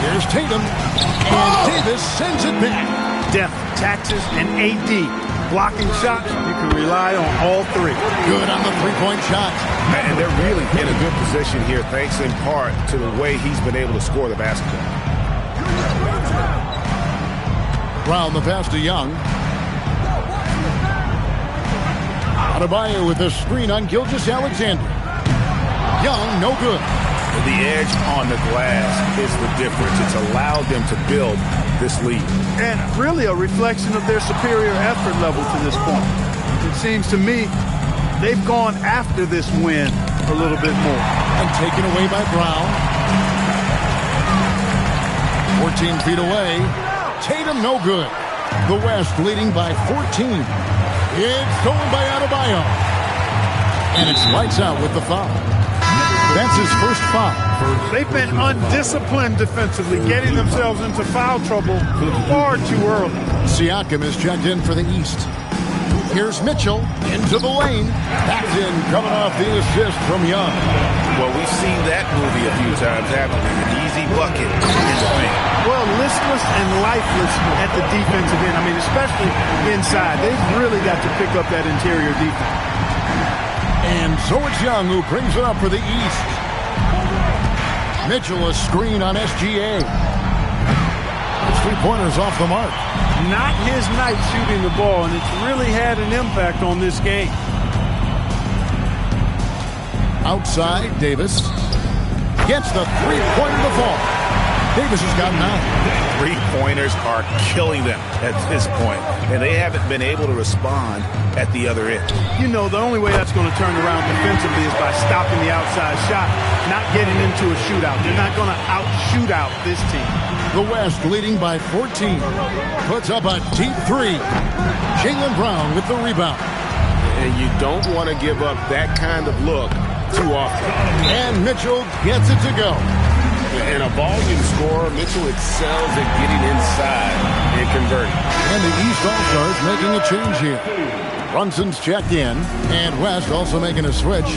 Speaker 7: Here's Tatum. And Davis sends it back.
Speaker 6: Depth, taxes, and AD. Blocking shots, you can rely on all three.
Speaker 7: Good on the three-point shot.
Speaker 9: And they're really in a good position here, thanks in part to the way he's been able to score the basketball.
Speaker 7: Brown the pass to Young. Adebayo with the screen on Gilgeous-Alexander. Young, no good.
Speaker 9: The edge on the glass is the difference. It's allowed them to build this lead.
Speaker 6: And really a reflection of their superior effort level to this point. It seems to me they've gone after this win a little bit more.
Speaker 7: And taken away by Brown. 14 feet away. Tatum, no good. The West leading by 14. It's stolen by Adebayo. And it's Lights Out with the foul. That's his first foul.
Speaker 6: They've been undisciplined defensively, getting themselves into foul trouble far too early.
Speaker 7: Siakam is checked in for the East. Here's Mitchell into the lane. Backed in, coming off the assist from Young.
Speaker 9: Well, we've seen that movie a few times, haven't we? An easy bucket in the paint.
Speaker 6: Well, listless and lifeless at the defensive end. I mean, especially inside. They've really got to pick up that interior defense.
Speaker 7: And so it's Young who brings it up for the East. Mitchell a screen on SGA. His three-pointers off the mark.
Speaker 6: Not his night shooting the ball, and it's really had an impact on this game.
Speaker 7: Outside, Davis gets the three-pointer to fall. Davis has got 9.
Speaker 9: Three-pointers are killing them at this point, and they haven't been able to respond at the other end.
Speaker 6: You know, the only way that's going to turn around defensively is by stopping the outside shot, not getting into a shootout. They're not going to out-shoot out this team.
Speaker 7: The West leading by 14. Puts up a deep three. Jaylen Brown with the rebound.
Speaker 9: And you don't want to give up that kind of look too often.
Speaker 7: And Mitchell gets it to go.
Speaker 9: And a volume scorer, Mitchell excels at getting inside and converting.
Speaker 7: And the East All-Stars making a change here. Brunson's checked in, and West also making a switch.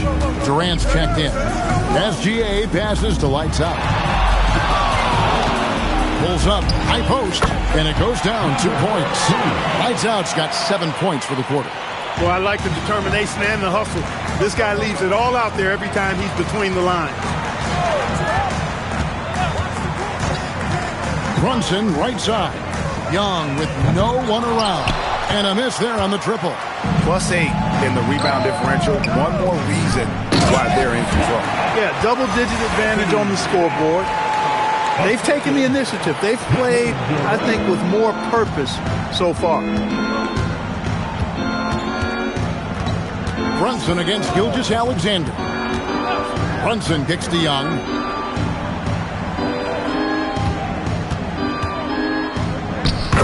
Speaker 7: Durant's checked in. SGA passes to Lights Out. Dribbles up, high post, and it goes down 2 points. Lights Out's got 7 points for the quarter.
Speaker 6: Well, I like the determination and the hustle. This guy leaves it all out there every time he's between the lines.
Speaker 7: Brunson right side. Young with no one around. And a miss there on the triple.
Speaker 5: +8 in the rebound differential. One more reason why they're in control.
Speaker 6: Yeah, double-digit advantage on the scoreboard. They've taken the initiative. They've played, I think, with more purpose so far.
Speaker 7: Brunson against Gilgeous-Alexander. Brunson kicks to Young.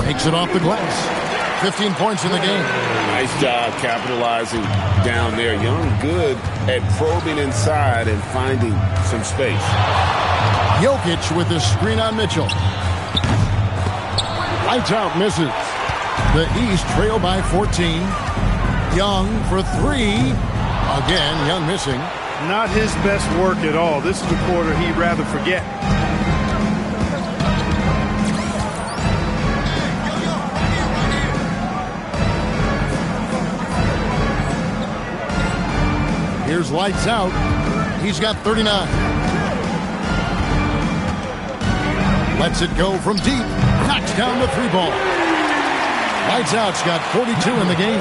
Speaker 7: Takes it off the glass. 15 points in the game.
Speaker 10: Nice job capitalizing down there. Young good at probing inside and finding some space.
Speaker 7: Jokic with the screen on Mitchell. Lights Out misses. The East trail by 14. Young for 3. Again, Young missing.
Speaker 6: Not his best work at all. This is the quarter he'd rather forget.
Speaker 7: Here's Lights Out. He's got 39. Lets it go from deep. Knocks down the 3-ball. Lights Out's got 42 in the game.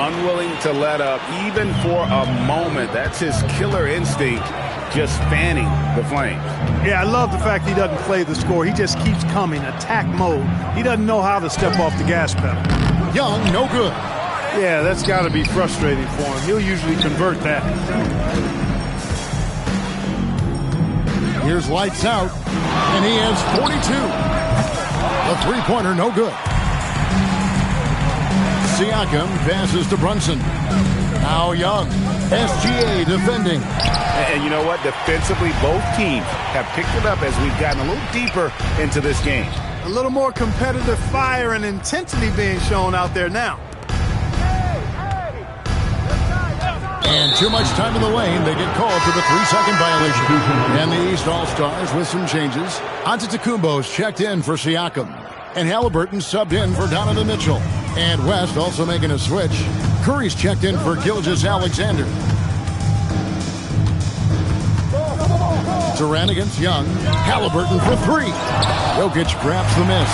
Speaker 10: Unwilling to let up even for a moment. That's his killer instinct, just fanning the flames.
Speaker 6: Yeah, I love the fact he doesn't play the score. He just keeps coming, attack mode. He doesn't know how to step off the gas pedal.
Speaker 7: Young, no good.
Speaker 6: Yeah, that's got to be frustrating for him. He'll usually convert that.
Speaker 7: Here's Lights Out, and he has 42. The three-pointer, no good. Siakam passes to Brunson. Now Young. SGA defending.
Speaker 5: And you know what? Defensively, both teams have picked it up as we've gotten a little deeper into this game.
Speaker 6: A little more competitive fire and intensity being shown out there now.
Speaker 7: And too much time in the lane. They get called for the 3-second violation. And the East All-Stars with some changes. Antetokounmpo's checked in for Siakam. And Halliburton subbed in for Donovan Mitchell. And West also making a switch. Curry's checked in for Gilgeous-Alexander. Durant against Young. Halliburton for 3. Jokic grabs the miss.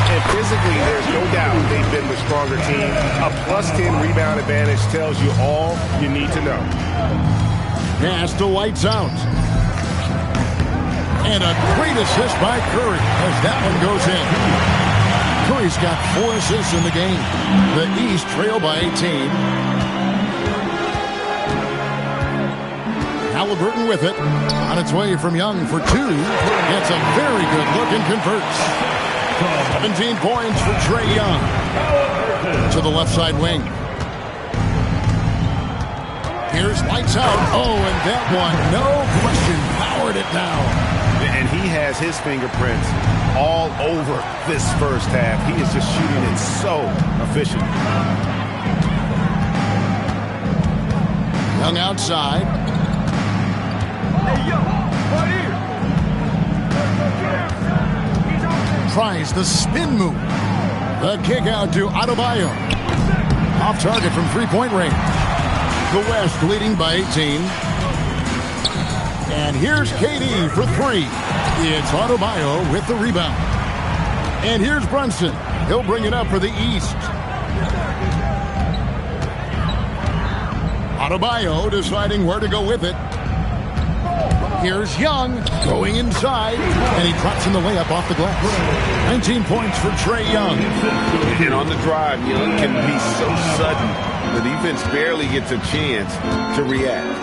Speaker 5: And physically, there's no doubt they've been the stronger team. A +10 rebound advantage tells you all you need to know.
Speaker 7: Pass to Lights Out. And a great assist by Curry as that one goes in. Curry's got 4 assists in the game. The East trail by 18. Halliburton with it. On its way from Young for 2. Gets a very good look and converts. 17 points for Trae Young. To the left side wing. Here's Lights Out. Oh, and that one, no question, powered it down.
Speaker 5: And he has his fingerprints all over this first half. He is just shooting it so efficient.
Speaker 7: Young outside. Tries the spin move. The kick out to Adebayo. Off target from 3-point range. The West leading by 18. And here's KD for 3. It's Adebayo with the rebound. And here's Brunson. He'll bring it up for the East. Adebayo deciding where to go with it. Here's Young going inside, and he drops in the layup off the glass. 19 points for Trae Young.
Speaker 10: And on the drive, Young can be so sudden. The defense barely gets a chance to react.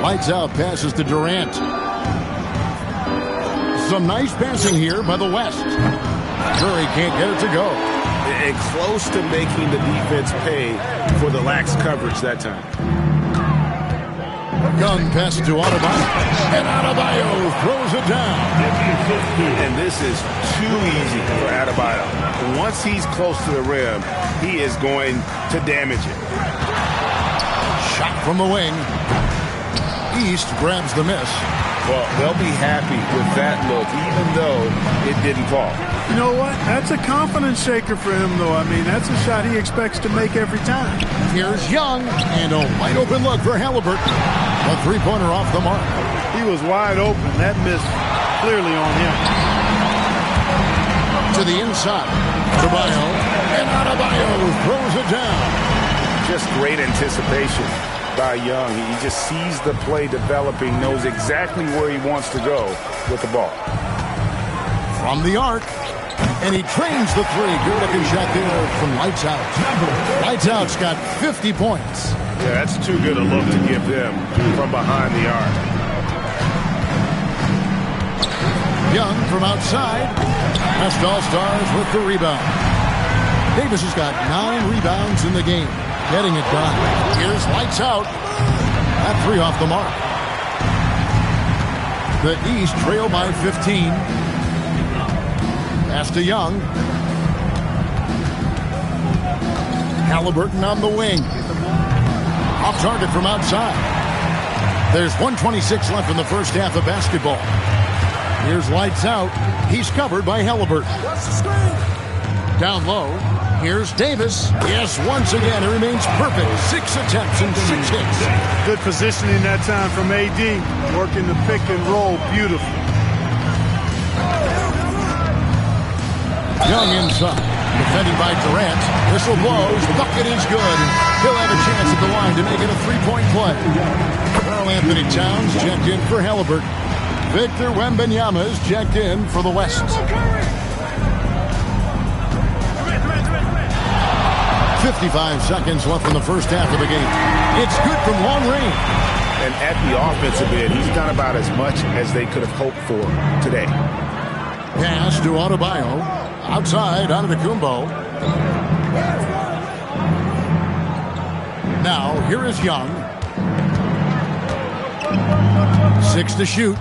Speaker 7: Lights Out passes to Durant. Some nice passing here by the West. Curry can't get it to go.
Speaker 10: And close to making the defense pay for the lax coverage that time.
Speaker 7: Young passes to Adebayo. And Adebayo throws it down.
Speaker 10: And this is too easy for Adebayo.
Speaker 5: Once he's close to the rim, he is going to damage it.
Speaker 7: Shot from the wing. East grabs the miss.
Speaker 9: Well, they'll be happy with that look, even though it didn't fall.
Speaker 6: You know what? That's a confidence shaker for him, though. I mean, that's a shot he expects to make every time.
Speaker 7: Here's Young, and a wide open look for Halliburton. A three-pointer off the mark.
Speaker 6: He was wide open. That missed clearly on him.
Speaker 7: To the inside. Adebayo, and Adebayo throws it down.
Speaker 9: Just great anticipation by Young. He just sees the play developing, knows exactly where he wants to go with the ball.
Speaker 7: From the arc, and he trains the three. Good looking shot there from Lights Out. Lights Out's got 50 points.
Speaker 9: Yeah, that's too good a look to give them from behind the arc.
Speaker 7: Young from outside. West All-Stars with the rebound. Davis has got 9 rebounds in the game. Getting it done. Here's Lights Out. That three off the mark. The East trail by 15. Pass to Young. Halliburton on the wing. Off target from outside. There's 1:26 left in the first half of basketball. Here's Lights Out. He's covered by Halliburton. Down low. Here's Davis. Yes, once again, it remains perfect. 6 attempts and 6 hits.
Speaker 6: Good positioning that time from AD. Working the pick and roll. Beautiful.
Speaker 7: Young inside. Defended by Durant. Whistle blows. Bucket is good. He'll have a chance at the line to make it a three-point play. Karl Anthony Towns checked in for Halliburton. Victor Wembanyama is checked in for the West. 55 seconds left in the first half of the game. It's good from long range.
Speaker 9: And at the offensive end, he's done about as much as they could have hoped for today.
Speaker 7: Pass to Adebayo. Outside, Antetokounmpo. Now, here is Young. 6 to shoot.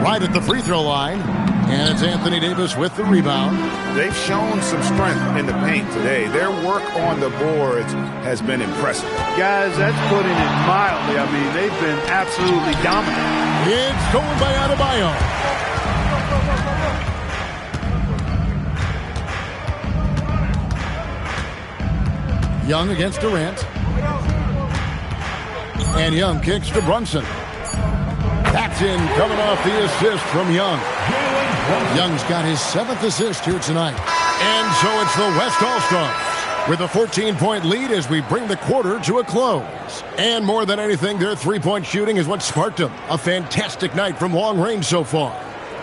Speaker 7: Right at the free throw line. And it's Anthony Davis with the rebound.
Speaker 9: They've shown some strength in the paint today. Their work on the boards has been impressive.
Speaker 6: Guys, that's putting it mildly. I mean, they've been absolutely dominant.
Speaker 7: It's stolen by Adebayo. Young against Durant. And Young kicks to Brunson. That's in, coming off the assist from Young. Young's got his 7th assist here tonight. And so it's the West All-Stars with a 14-point lead as we bring the quarter to a close. And more than anything, their three-point shooting is what sparked them. A fantastic night from long range so far.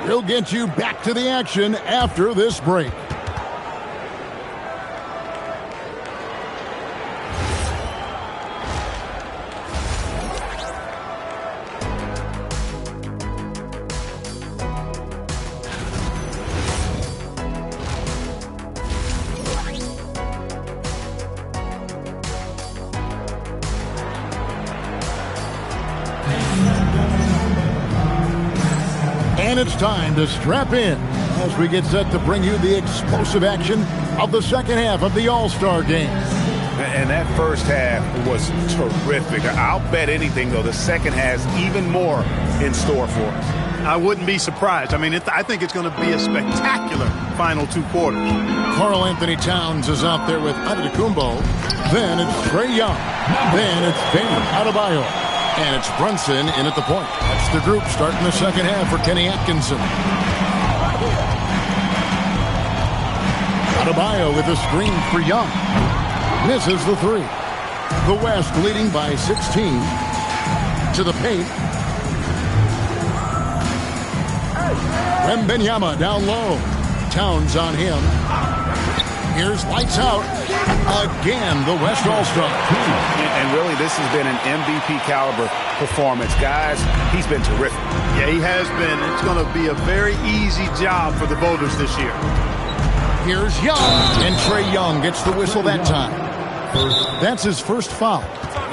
Speaker 7: We'll get you back to the action after this break. And it's time to strap in as we get set to bring you the explosive action of the second half of the All-Star game.
Speaker 9: And that first half was terrific. I'll bet anything, though, the second has even more in store for us.
Speaker 6: I wouldn't be surprised. I mean, I think it's going to be a spectacular final 2 quarters.
Speaker 7: Karl Anthony Towns is out there with Antetokounmpo. Then it's Trae Young. Then it's Bam Adebayo. And it's Brunson in at the point. That's the group starting the second half for Kenny Atkinson. Adebayo with a screen for Young. Misses the three. The West leading by 16. To the paint. Wembanyama down low. Towns on him. Here's Lights Out. Again, the West All-Star.
Speaker 9: And really, this has been an MVP caliber performance. Guys, he's been terrific.
Speaker 6: Yeah, he has been. It's going to be a very easy job for the voters this year.
Speaker 7: Here's Young. And Trae Young gets the whistle that time. That's his first foul.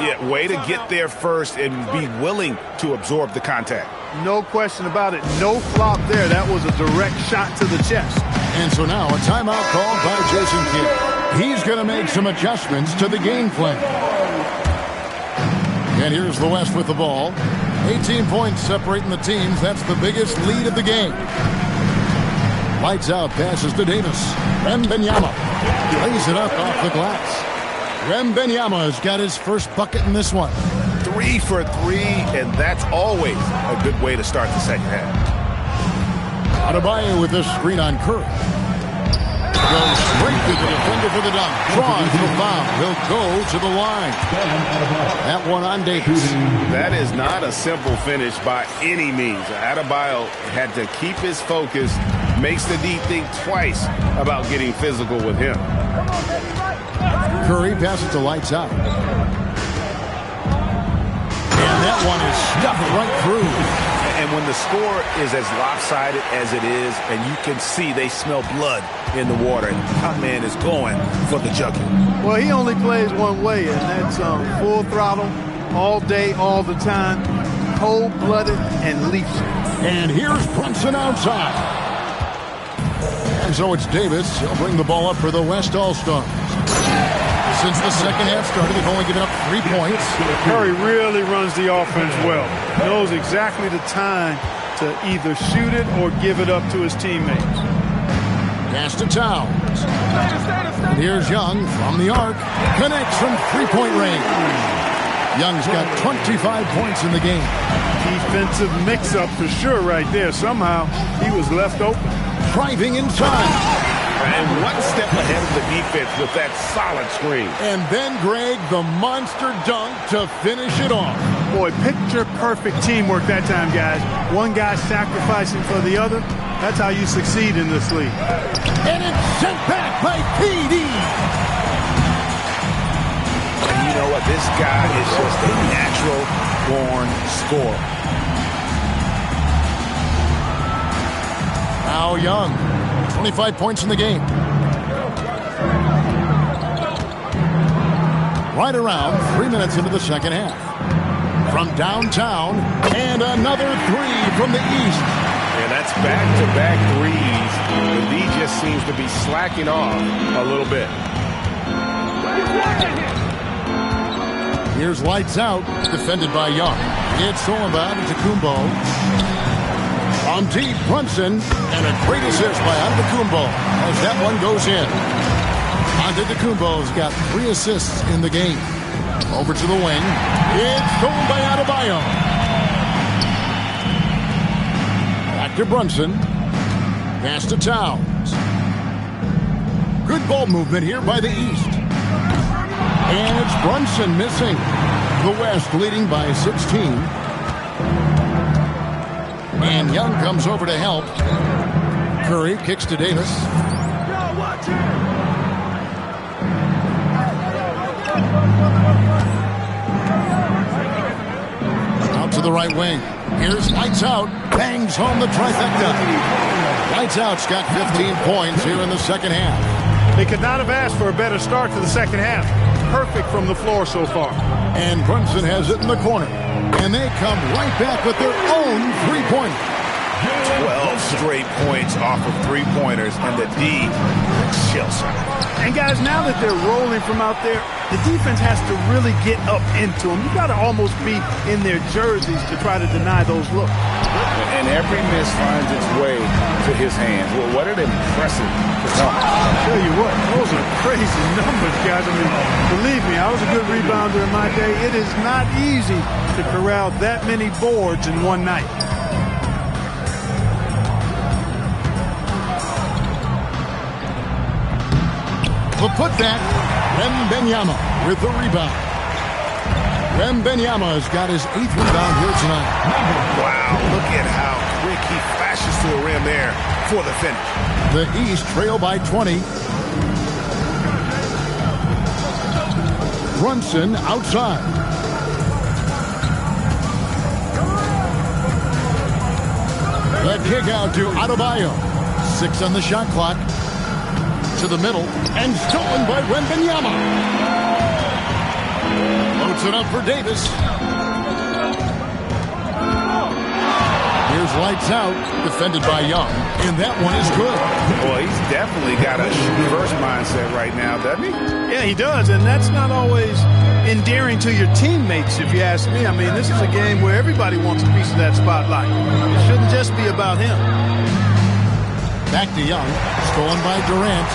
Speaker 9: Yeah, way to get there first and be willing to absorb the contact.
Speaker 6: No question about it. No flop there. That was a direct shot to the chest.
Speaker 7: And so now a timeout called by Jason Kidd. He's going to make some adjustments to the game plan. And here's the West with the ball. 18 points separating the teams. That's the biggest lead of the game. Lights out, passes to Davis. Wembanyama lays it up off the glass. Wembanyama has got his first bucket in this one.
Speaker 5: 3 for 3, and that's always a good way to start the second half.
Speaker 7: Adebayo with this screen on Curry. Goes straight to the defender for the dunk. Draws the foul. He'll go to the line. That one on Davis.
Speaker 5: That is not a simple finish by any means. Adebayo had to keep his focus, makes the D think twice about getting physical with him.
Speaker 7: Curry passes to lights out. And that one is stuffed right through.
Speaker 5: And when the score is as lopsided as it is, and you can see they smell blood in the water, and the man is going for the jugular.
Speaker 6: Well, he only plays one way, and that's full throttle, all day, all the time, cold-blooded and lethal.
Speaker 7: And here's Brunson outside. And so it's Davis. He'll bring the ball up for the West All-Stars. Since the second half started, they've only given up 3 points.
Speaker 6: Curry really runs the offense well. Knows exactly the time to either shoot it or give it up to his teammates.
Speaker 7: Pass to Towns. And here's Young from the arc. Connects from three-point range. Young's got 25 points in the game.
Speaker 6: Defensive mix-up for sure right there. Somehow he was left open.
Speaker 7: Driving inside.
Speaker 5: And one step ahead of the defense with that solid screen.
Speaker 7: And then, Greg, the monster dunk to finish it off.
Speaker 6: Boy, picture-perfect teamwork that time, guys. One guy sacrificing for the other. That's how you succeed in this league.
Speaker 7: And it's sent back by PD.
Speaker 5: And you know what? This guy is just a natural-born scorer.
Speaker 7: Now Young. 25 points in the game. Right around 3 minutes into the second half. From downtown, and another three from the east.
Speaker 5: And that's back-to-back threes. The lead just seems to be slacking off a little bit.
Speaker 7: Here's lights out, defended by Young. It's Sullivan to Kumbo. On deep, Brunson, and a great assist by Antetokounmpo as that one goes in. Antetokounmpo's got 3 assists in the game. Over to the wing. It's stolen by Adebayo. Back to Brunson. Pass to Towns. Good ball movement here by the East. And it's Brunson missing. The West leading by 16. And Young comes over to help. Curry kicks to Davis. Out to the right wing. Here's Lights Out. Bangs home the trifecta. Lights Out's got 15 points here in the second half.
Speaker 6: They could not have asked for a better start to the second half. Perfect from the floor so far.
Speaker 7: And Brunson has it in the corner. And they come right back with their own three-pointer.
Speaker 5: 12 straight points off of three-pointers, and the D chills.
Speaker 6: And guys, now that they're rolling from out there, the defense has to really get up into them. You got to almost be in their jerseys to try to deny those looks.
Speaker 5: And every miss finds its way to his hands. Well, what an impressive performance.
Speaker 6: I'll tell you what, those are crazy numbers, guys. I mean, believe me, I was a good rebounder in my day. It is not easy to corral that many boards in one night.
Speaker 7: The putback, Wembanyama with the rebound. Wembanyama's got his 8th rebound here tonight.
Speaker 5: Wow, look at how quick he flashes to the rim there for the finish.
Speaker 7: The East trail by 20. Brunson outside. The kick out to Adebayo. 6 on the shot clock. To the middle, and stolen by Wembanyama. Loads it up for Davis. Here's Lights Out, defended by Young, and that one is good.
Speaker 5: Boy, he's definitely got a shoot-first mindset right now, doesn't he?
Speaker 6: Yeah, he does, and that's not always endearing to your teammates, if you ask me. I mean, this is a game where everybody wants a piece of that spotlight. It shouldn't just be about him.
Speaker 7: Back to Young. Stolen by Durant.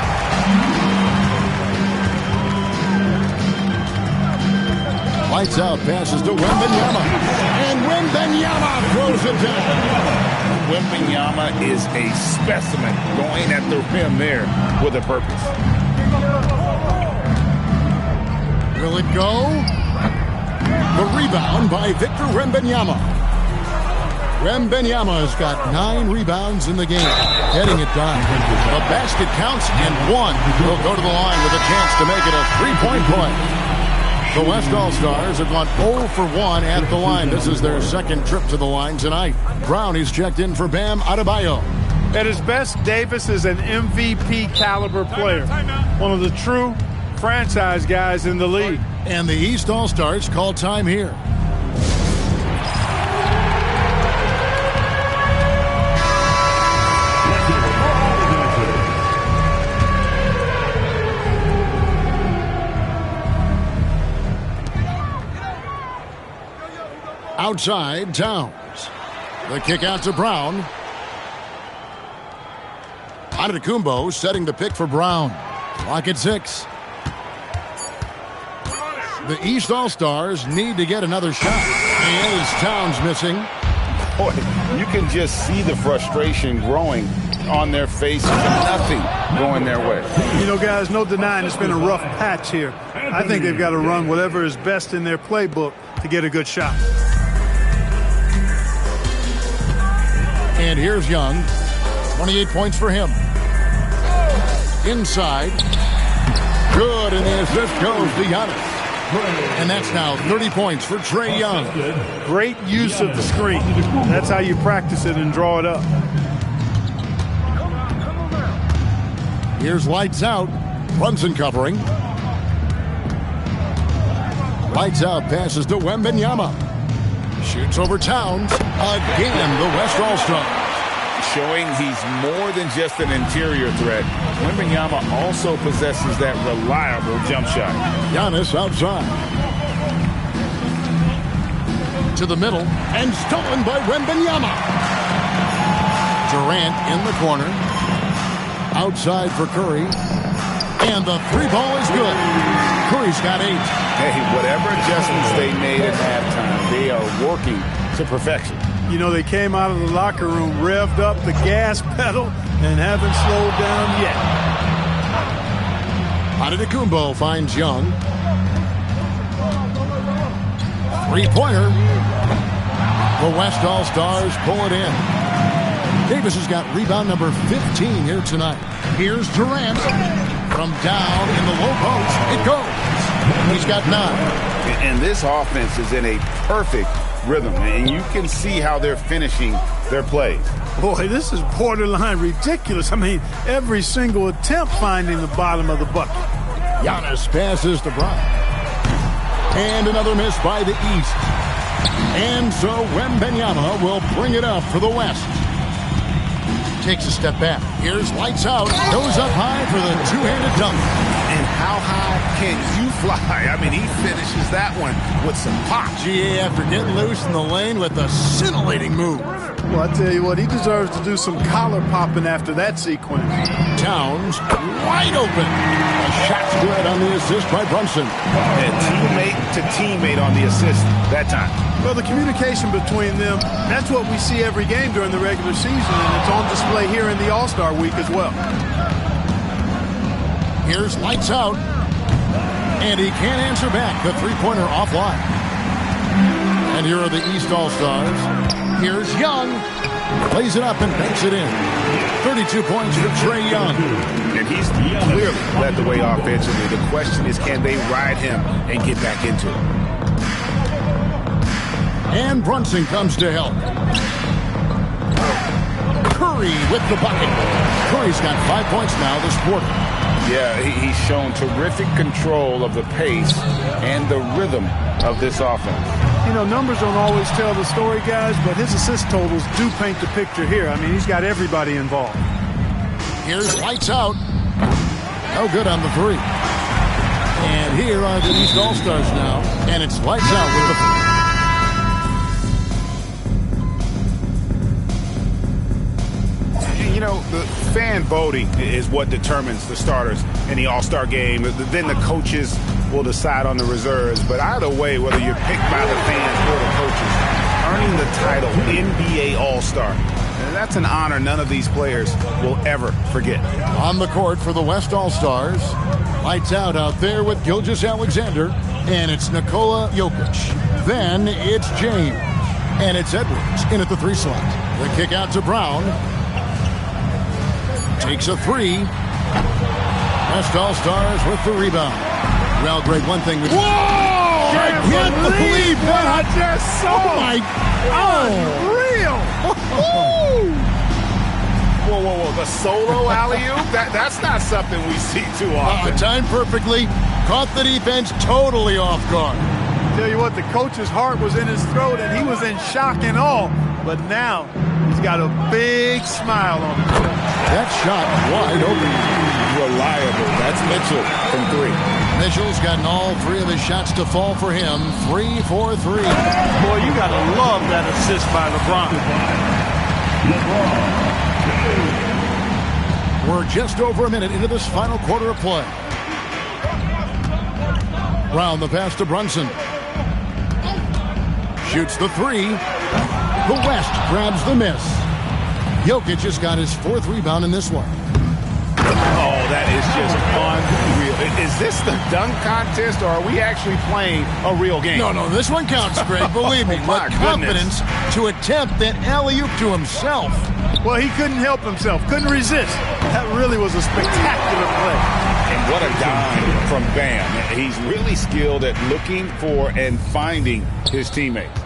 Speaker 7: Lights out. Passes to Wembanyama. And Wembanyama throws it down.
Speaker 9: Wembanyama is a specimen going at the rim there with a purpose.
Speaker 7: Will it go? The rebound by Victor Wembanyama. Wembanyama has got 9 rebounds in the game, heading it down. The basket counts, and 1 will go to the line with a chance to make it a 3-point play. The West All-Stars have gone 0 for 1 at the line. This is their second trip to the line tonight. Brown is checked in for Bam Adebayo.
Speaker 6: At his best, Davis is an MVP caliber player. One of the true franchise guys in the league.
Speaker 7: And the East All-Stars call time here. Outside, Towns. The kick out to Brown. Antetokounmpo setting the pick for Brown. Clock at 6. The East All-Stars need to get another shot. And as Towns missing.
Speaker 9: Boy, you can just see the frustration growing on their faces and nothing going their way.
Speaker 6: You know, guys, no denying it's been a rough patch here. I think they've got to run whatever is best in their playbook to get a good shot.
Speaker 7: And here's Young. 28 points for him. Inside. Good, and the assist goes to Giannis. And that's now 30 points for Trae Young.
Speaker 6: Great use of the screen. That's how you practice it and draw it up.
Speaker 7: Here's lights out. Brunson covering. Lights out passes to Wembanyama. Shoots over Towns. Again, the West All-Stars.
Speaker 9: Showing he's more than just an interior threat. Wembanyama also possesses that reliable jump shot.
Speaker 7: Giannis outside. To the middle. And stolen by Wembanyama. Durant in the corner. Outside for Curry. And the 3-ball is good. Curry's got 8.
Speaker 9: Hey, whatever adjustments they made at halftime, they are working to perfection.
Speaker 6: You know, they came out of the locker room, revved up the gas pedal, and haven't slowed down yet.
Speaker 7: Antetokounmpo finds Young. 3-pointer. The West All-Stars pull it in. Davis has got rebound number 15 here tonight. Here's Durant. From down in the low post, it goes. He's got 9.
Speaker 9: And this offense is in a perfect rhythm, and you can see how they're finishing their plays.
Speaker 6: Boy, this is borderline ridiculous. I mean, every single attempt finding the bottom of the bucket.
Speaker 7: Giannis passes to Brown. And another miss by the East. And so Wembanyama will bring it up for the West. Takes a step back. Here's lights out. Goes up high for the two-handed dunk.
Speaker 2: And how high can you fly? I mean, he finishes that one with some pop.
Speaker 7: GA after getting loose in the lane with a scintillating move.
Speaker 6: Well, I tell you what, he deserves to do some collar popping after that sequence.
Speaker 7: Towns wide open. A shot's good on the assist by Brunson.
Speaker 9: And teammate to teammate on the assist that time.
Speaker 6: Well, the communication between them, that's what we see every game during the regular season, and it's on display here in the All-Star week as well.
Speaker 7: Here's lights out. And he can't answer back. The 3-pointer offline. And here are the East All-Stars. Here's Young. Plays it up and banks it in. 32 points for Trae Young.
Speaker 9: And he's clearly led the way offensively. The question is, can they ride him and get back into it?
Speaker 7: And Brunson comes to help. Curry with the bucket. Curry's got 5 points now this quarter.
Speaker 9: Yeah, he's shown terrific control of the pace and the rhythm of this offense.
Speaker 6: You know, numbers don't always tell the story, guys, but his assist totals do paint the picture here. I mean, he's got everybody involved.
Speaker 7: Here's lights out. No good on the 3. And here are the East All-Stars now. And it's lights out with the...
Speaker 5: You know, the fan voting is what determines the starters in the All-Star game. Then the coaches will decide on the reserves. But either way, whether you're picked by the fans or the coaches, earning the title NBA All-Star, and that's an honor none of these players will ever forget.
Speaker 7: On the court for the West All-Stars, lights out there with Gilgeous-Alexander, and it's Nikola Jokic. Then it's James, and it's Edwards in at the 3 slot. The kick out to Brown. Takes a 3. West All-Stars with the rebound. Well, Greg, one thing we...
Speaker 6: Whoa!
Speaker 7: I can't believe
Speaker 6: what I just saw!
Speaker 7: Oh, my God!
Speaker 6: Unreal!
Speaker 5: Whoa. The solo alley-oop? That's not something we see too often.
Speaker 7: Timed perfectly. Caught the defense totally off guard.
Speaker 6: Tell you what, the coach's heart was in his throat, and he was in shock and awe. But now, he's got a big smile on his face.
Speaker 7: That shot wide open.
Speaker 5: Reliable. That's Mitchell from 3.
Speaker 7: Mitchell's gotten all 3 of his shots to fall for him. 3 for 3.
Speaker 6: Boy, you got to love that assist by LeBron.
Speaker 7: We're just over a minute into this final quarter of play. Brown the pass to Brunson. Shoots the 3. The West grabs the miss. Jokic just got his 4th rebound in this one.
Speaker 5: Oh, that is just unreal. Is this the dunk contest, or are we actually playing a real game?
Speaker 7: No, this one counts, Greg. Believe me.
Speaker 5: My
Speaker 7: with confidence to attempt that alley-oop to himself.
Speaker 6: Well, he couldn't help himself. Couldn't resist. That really was a spectacular play.
Speaker 5: And what a dime from Bam. He's really skilled at looking for and finding his teammates.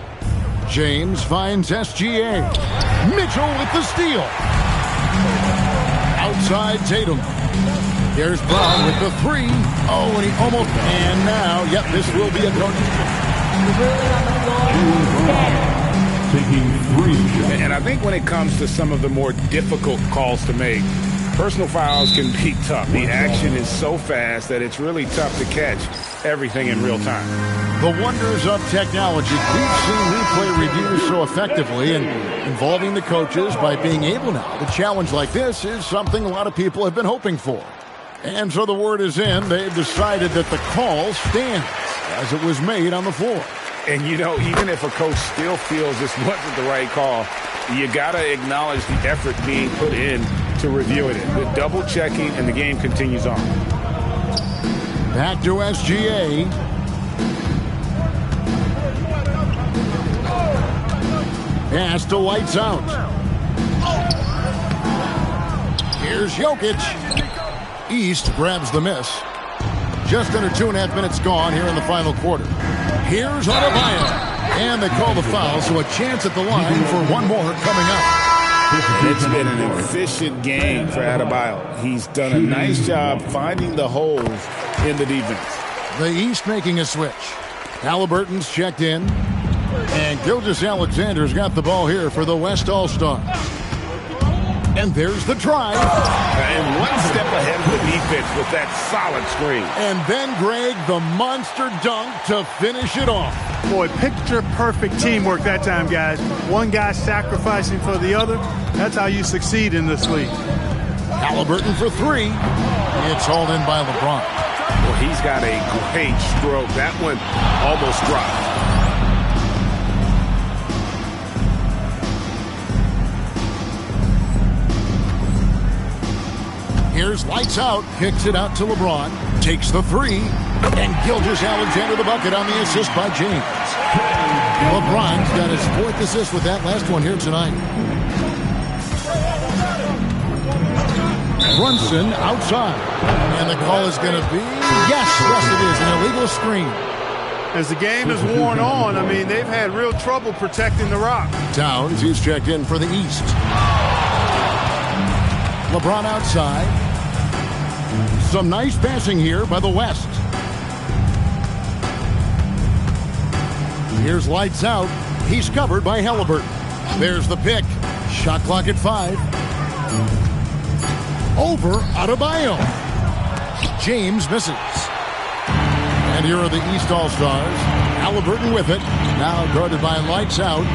Speaker 7: James finds SGA. Mitchell with the steal. Outside Tatum. Here's Brown with the 3. Oh, and he almost... And now, this will be a coach.
Speaker 8: Taking 3.
Speaker 5: And I think when it comes to some of the more difficult calls to make, personal fouls can be tough. The action is so fast that it's really tough to catch everything in real time.
Speaker 7: The wonders of technology. We've seen replay reviews so effectively and involving the coaches by being able now. The challenge like this is something a lot of people have been hoping for. And so the word is in. They've decided that the call stands as it was made on the floor.
Speaker 5: And, you know, even if a coach still feels this wasn't the right call, you got to acknowledge the effort being put in to reviewing it. The double checking, and the game continues on.
Speaker 7: Back to SGA. Pass to lights out. Here's Jokic. East grabs the miss. Just under 2.5 minutes gone here in the final quarter. Here's Adebayo. And they call the foul, so a chance at the line for one more coming up.
Speaker 5: It's been an efficient game for Adebayo. He's done a nice job finding the holes in the defense.
Speaker 7: The East making a switch. Halliburton's checked in. And Gilgeous-Alexander's got the ball here for the West All-Stars. And there's the drive.
Speaker 5: And one step ahead of the defense with that solid screen.
Speaker 7: And then, Greg, the monster dunk to finish it off.
Speaker 6: Boy, picture-perfect teamwork that time, guys. One guy sacrificing for the other. That's how you succeed in this league.
Speaker 7: Halliburton for 3. It's hauled in by LeBron.
Speaker 5: Well, he's got a great stroke. That one almost dropped.
Speaker 7: Here's lights out. Kicks it out to LeBron. Takes the 3. And Gilgeous-Alexander the bucket on the assist by James. LeBron's got his 4th assist with that last one here tonight. Brunson outside. And the call is going to be... Yes, it is. An illegal screen.
Speaker 6: As the game has worn on, I mean, they've had real trouble protecting the rock.
Speaker 7: Towns, he's checked in for the East. LeBron outside. Some nice passing here by the West. Here's lights out. He's covered by Halliburton. There's the pick. Shot clock at 5. Over Adebayo. James misses. And here are the East All-Stars. Halliburton with it. Now guarded by Lights Out.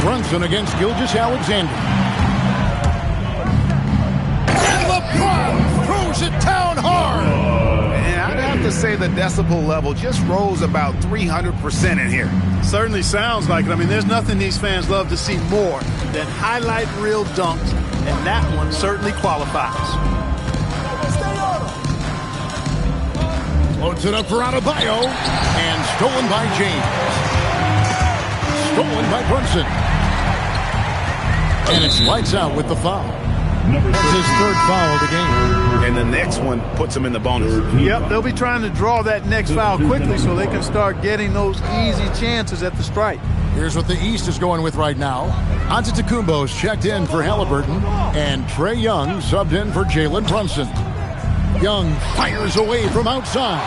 Speaker 7: Brunson against Gilgeous-Alexander. And LeBron throws it down hard.
Speaker 5: And I'd have to say the decibel level just rose about 300% in here.
Speaker 6: Certainly sounds like it. I mean, there's nothing these fans love to see more than highlight reel dunks, and that one certainly qualifies.
Speaker 7: Loads it up for Adebayo, and stolen by James. Stolen by Brunson. And it's Lights Out with the foul. That's his third foul of the game.
Speaker 5: And the next one puts him in the bonus.
Speaker 6: Yep, they'll be trying to draw that next foul quickly so they can start getting those easy chances at the stripe.
Speaker 7: Here's what the East is going with right now. Antetokounmpo's checked in for Halliburton, and Trae Young subbed in for Jalen Brunson. Young fires away from outside,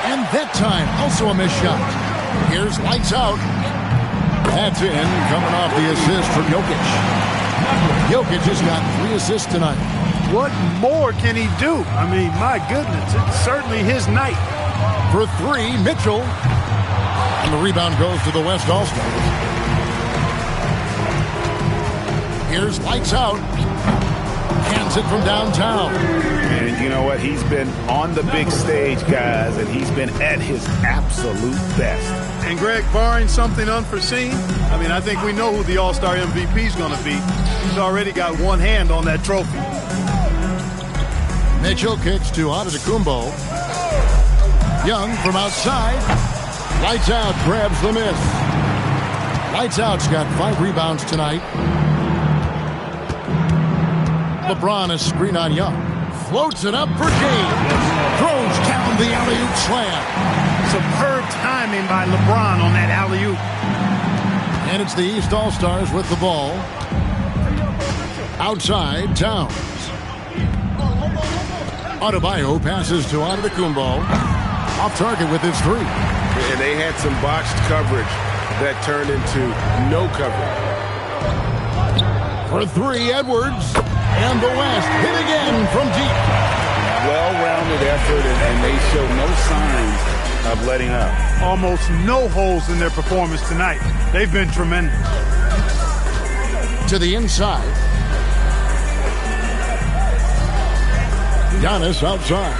Speaker 7: and that time also a missed shot. Here's Lights Out. That's in, coming off the assist from Jokic. Jokic has got 3 assists tonight.
Speaker 6: What more can he do? I mean, my goodness, it's certainly his night.
Speaker 7: For 3, Mitchell. And the rebound goes to the West All-Stars. Here's Lights Out. Hands it from downtown.
Speaker 5: And you know what? He's been on the big stage, guys, and he's been at his absolute best.
Speaker 6: And Greg, barring something unforeseen, I mean, I think we know who the All-Star MVP is going to be. He's already got one hand on that trophy.
Speaker 7: Mitchell kicks to Antetokounmpo. Young from outside. Lights Out grabs the miss. Lights Out's got 5 rebounds tonight. LeBron is screen on Young. Floats it up for James. Throws down the alley-oop slam.
Speaker 6: Superb timing by LeBron on that alley-oop.
Speaker 7: And it's the East All-Stars with the ball. Outside, Towns. Adebayo passes to Antetokounmpo. Off target with his 3.
Speaker 10: And they had some botched coverage that turned into no coverage.
Speaker 7: For 3, Edwards. And the West hit again from deep.
Speaker 10: Well-rounded effort, and they show no signs of letting up.
Speaker 6: Almost no holes in their performance tonight. They've been tremendous.
Speaker 7: To the inside. Giannis outside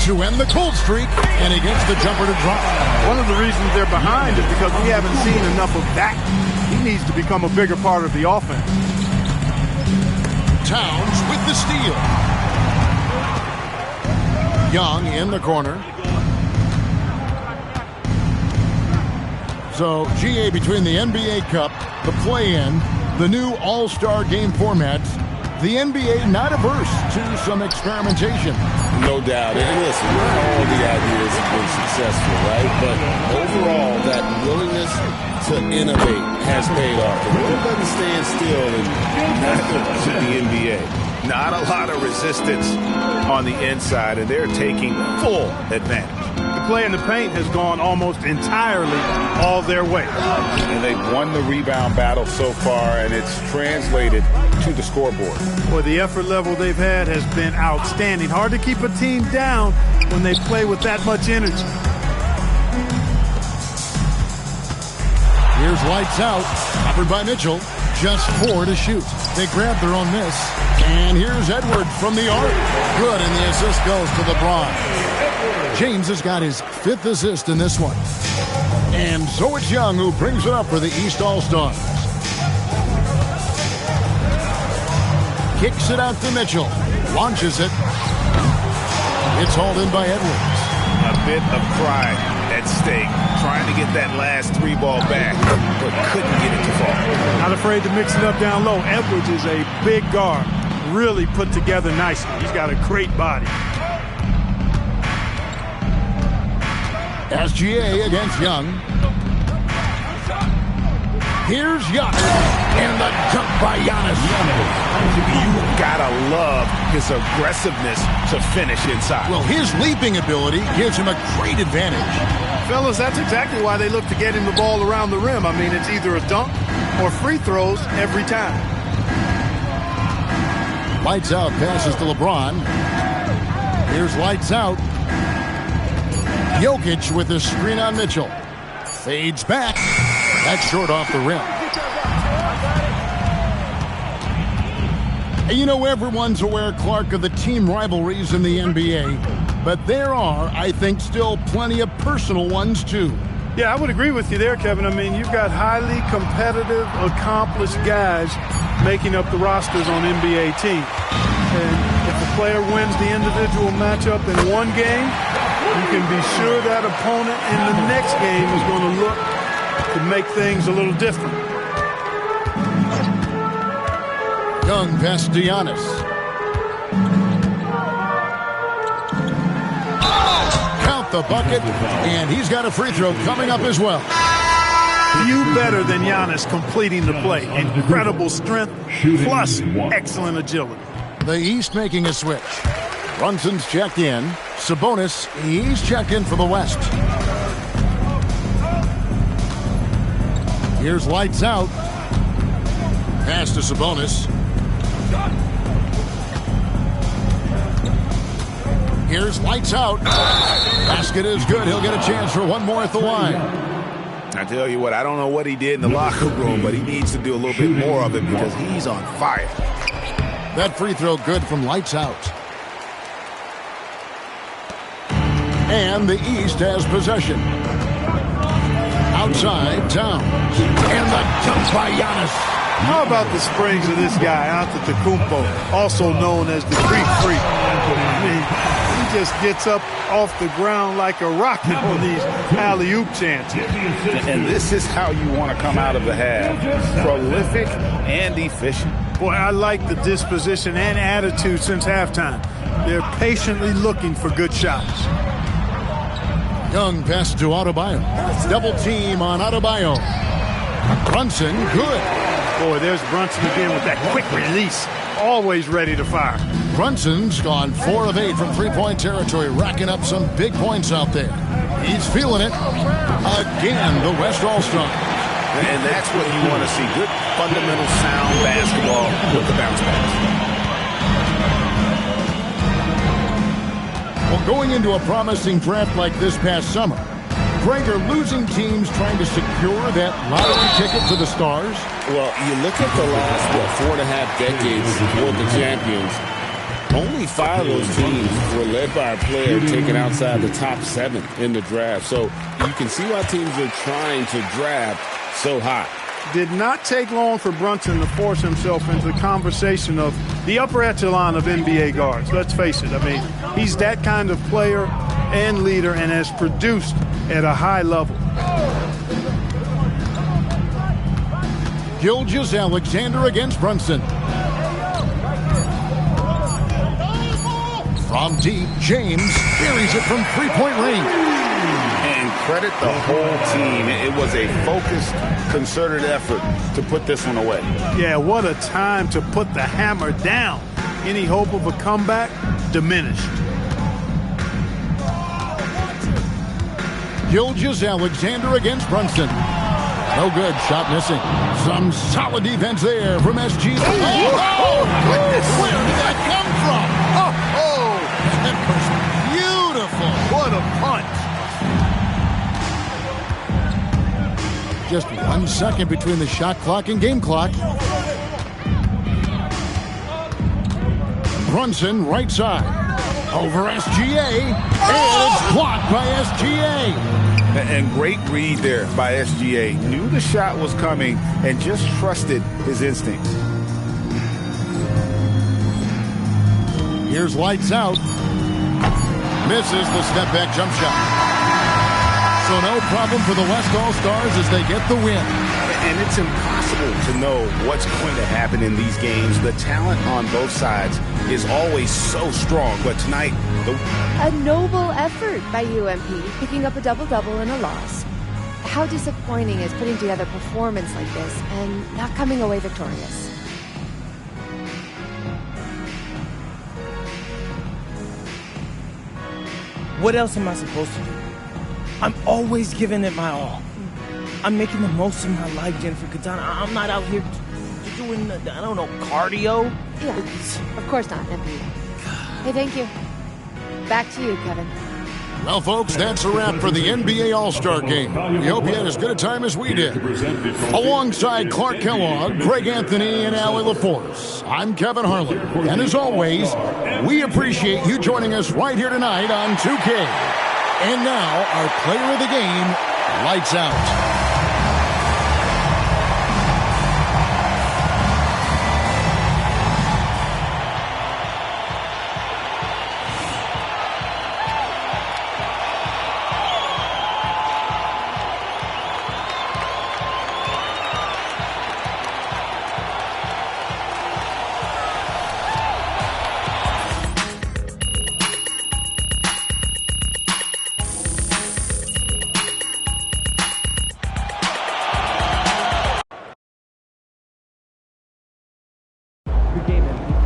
Speaker 7: to end the cold streak, and he gets the jumper to drop.
Speaker 6: One of the reasons they're behind is because we haven't seen enough of that. He needs to become a bigger part of the offense.
Speaker 7: Towns with the steal. Young in the corner. So, GA, between the NBA Cup, the play-in, the new All-Star game formats, the NBA not averse to some experimentation.
Speaker 10: No doubt. And listen, all the ideas have been successful, right? But overall, that willingness to innovate has paid off. The world doesn't stand still, and neither should the NBA.
Speaker 5: Not a lot of resistance on the inside, and they're taking full advantage.
Speaker 6: The play in the paint has gone almost entirely all their way.
Speaker 5: And they've won the rebound battle so far, and it's translated to the scoreboard.
Speaker 6: Well, the effort level they've had has been outstanding. Hard to keep a team down when they play with that much energy.
Speaker 7: Here's Lights Out, covered by Mitchell. Just 4 to shoot. They grab their own miss. And here's Edwards from the arc. Good, and the assist goes to LeBron. James has got his 5th assist in this one. And so it's Young who brings it up for the East All-Stars. Kicks it out to Mitchell. Launches it. It's hauled in by Edwards.
Speaker 5: A bit of pride at stake. Trying to get that last 3 ball back, but couldn't get it to fall.
Speaker 6: Not afraid to mix it up down low. Edwards is a big guard. Really put together nicely. He's got a great body.
Speaker 7: SGA against Young. Here's Young. And the dunk by Giannis.
Speaker 5: You gotta love his aggressiveness to finish inside.
Speaker 7: Well, his leaping ability gives him a great advantage.
Speaker 6: Fellas, that's exactly why they look to get him the ball around the rim. I mean, it's either a dunk or free throws every time.
Speaker 7: Lights Out passes to LeBron. Here's lights out. Jokic with the screen on Mitchell. Fades back. That's short off the rim. You know, everyone's aware, Clark, of the team rivalries in the NBA. But there are, I think, still plenty of personal ones, too.
Speaker 6: Yeah, I would agree with you there, Kevin. I mean, you've got highly competitive, accomplished guys making up the rosters on NBA teams. And if the player wins the individual matchup in one game, you can be sure that opponent in the next game is going to look to make things a little different.
Speaker 7: Young past Giannis. Count the bucket, and he's got a free throw coming up as well.
Speaker 6: Few better than Giannis completing the play. Incredible strength, plus excellent agility.
Speaker 7: The East making a switch. Brunson's checked in. Sabonis, he's checked in for the West. Here's lights out. Pass to Sabonis. Here's lights out. Basket is good. He'll get a chance for one more at the line.
Speaker 9: I tell you what, I don't know what he did in the locker room, but he needs to do a little bit more of it because he's on fire.
Speaker 7: That free throw good from lights out. And the East has possession. Outside, Towns. And the jump by Giannis.
Speaker 6: How about the springs of this guy, Antetokounmpo, also known as the Greek Freak? I mean, he just gets up off the ground like a rocket on these alley-oop chances.
Speaker 9: And this is how you want to come out of the half. Prolific and efficient.
Speaker 6: Boy, I like the disposition and attitude since halftime. They're patiently looking for good shots.
Speaker 7: Young pass to Adebayo. Double team on Adebayo. Brunson, good.
Speaker 6: Boy, there's Brunson again with that quick release. Always ready to fire.
Speaker 7: Brunson's gone 4 of 8 from three-point territory, racking up some big points out there. He's feeling it. Again, the West All-Star.
Speaker 9: And that's what you want to see. Good, fundamental, sound basketball with the bounce pass.
Speaker 7: Well, going into a promising draft like this past summer, Greg, are losing teams trying to secure that lottery ticket to the stars?
Speaker 10: Well, you look at the last, 4.5 decades for the champions. Only 5 of those teams were led by a player taken outside the top 7 in the draft. So you can see why teams are trying to draft so high.
Speaker 6: Did not take long for Brunson to force himself into the conversation of the upper echelon of NBA guards. Let's face it. I mean, he's that kind of player and leader and has produced at a high level.
Speaker 7: Gilgeous-Alexander against Brunson. From deep, James buries it from three-point range.
Speaker 9: And credit the whole team. It was a focused, concerted effort to put this one away.
Speaker 6: Yeah, what a time to put the hammer down. Any hope of a comeback diminished.
Speaker 7: Gilgeous-Alexander against Brunson. No good. Shot missing. Some solid defense there from SG. Oh, goodness. Where did that come from? Oh, that was beautiful. What a punch. Just 1 second between the shot clock and game clock. Brunson, right side. Over SGA. And it's blocked by SGA.
Speaker 9: And great read there by SGA. Knew the shot was coming and just trusted his instincts.
Speaker 7: Here's lights out. Misses the step-back jump shot. So no problem for the West All-Stars as they get the win.
Speaker 9: And it's impossible to know what's going to happen in these games. The talent on both sides is always so strong. But tonight,
Speaker 14: a noble effort by UMP, picking up a double-double in a loss. How disappointing is putting together a performance like this and not coming away victorious.
Speaker 1: What else am I supposed to do? I'm always giving it my all. I'm making the most of my life, Jennifer Katana. I'm not out here doing, I don't know, cardio.
Speaker 14: Yeah, of course not, MP. Hey, thank you. Back to you, Kevin.
Speaker 7: Well, folks, that's a wrap for the NBA All-Star Game. We hope you had as good a time as we did. Alongside Clark Kellogg, Greg Anthony, and Allie LaForce, I'm Kevin Harlan. And as always, we appreciate you joining us right here tonight on 2K. And now, our player of the game, Lights Out.
Speaker 11: The game ends.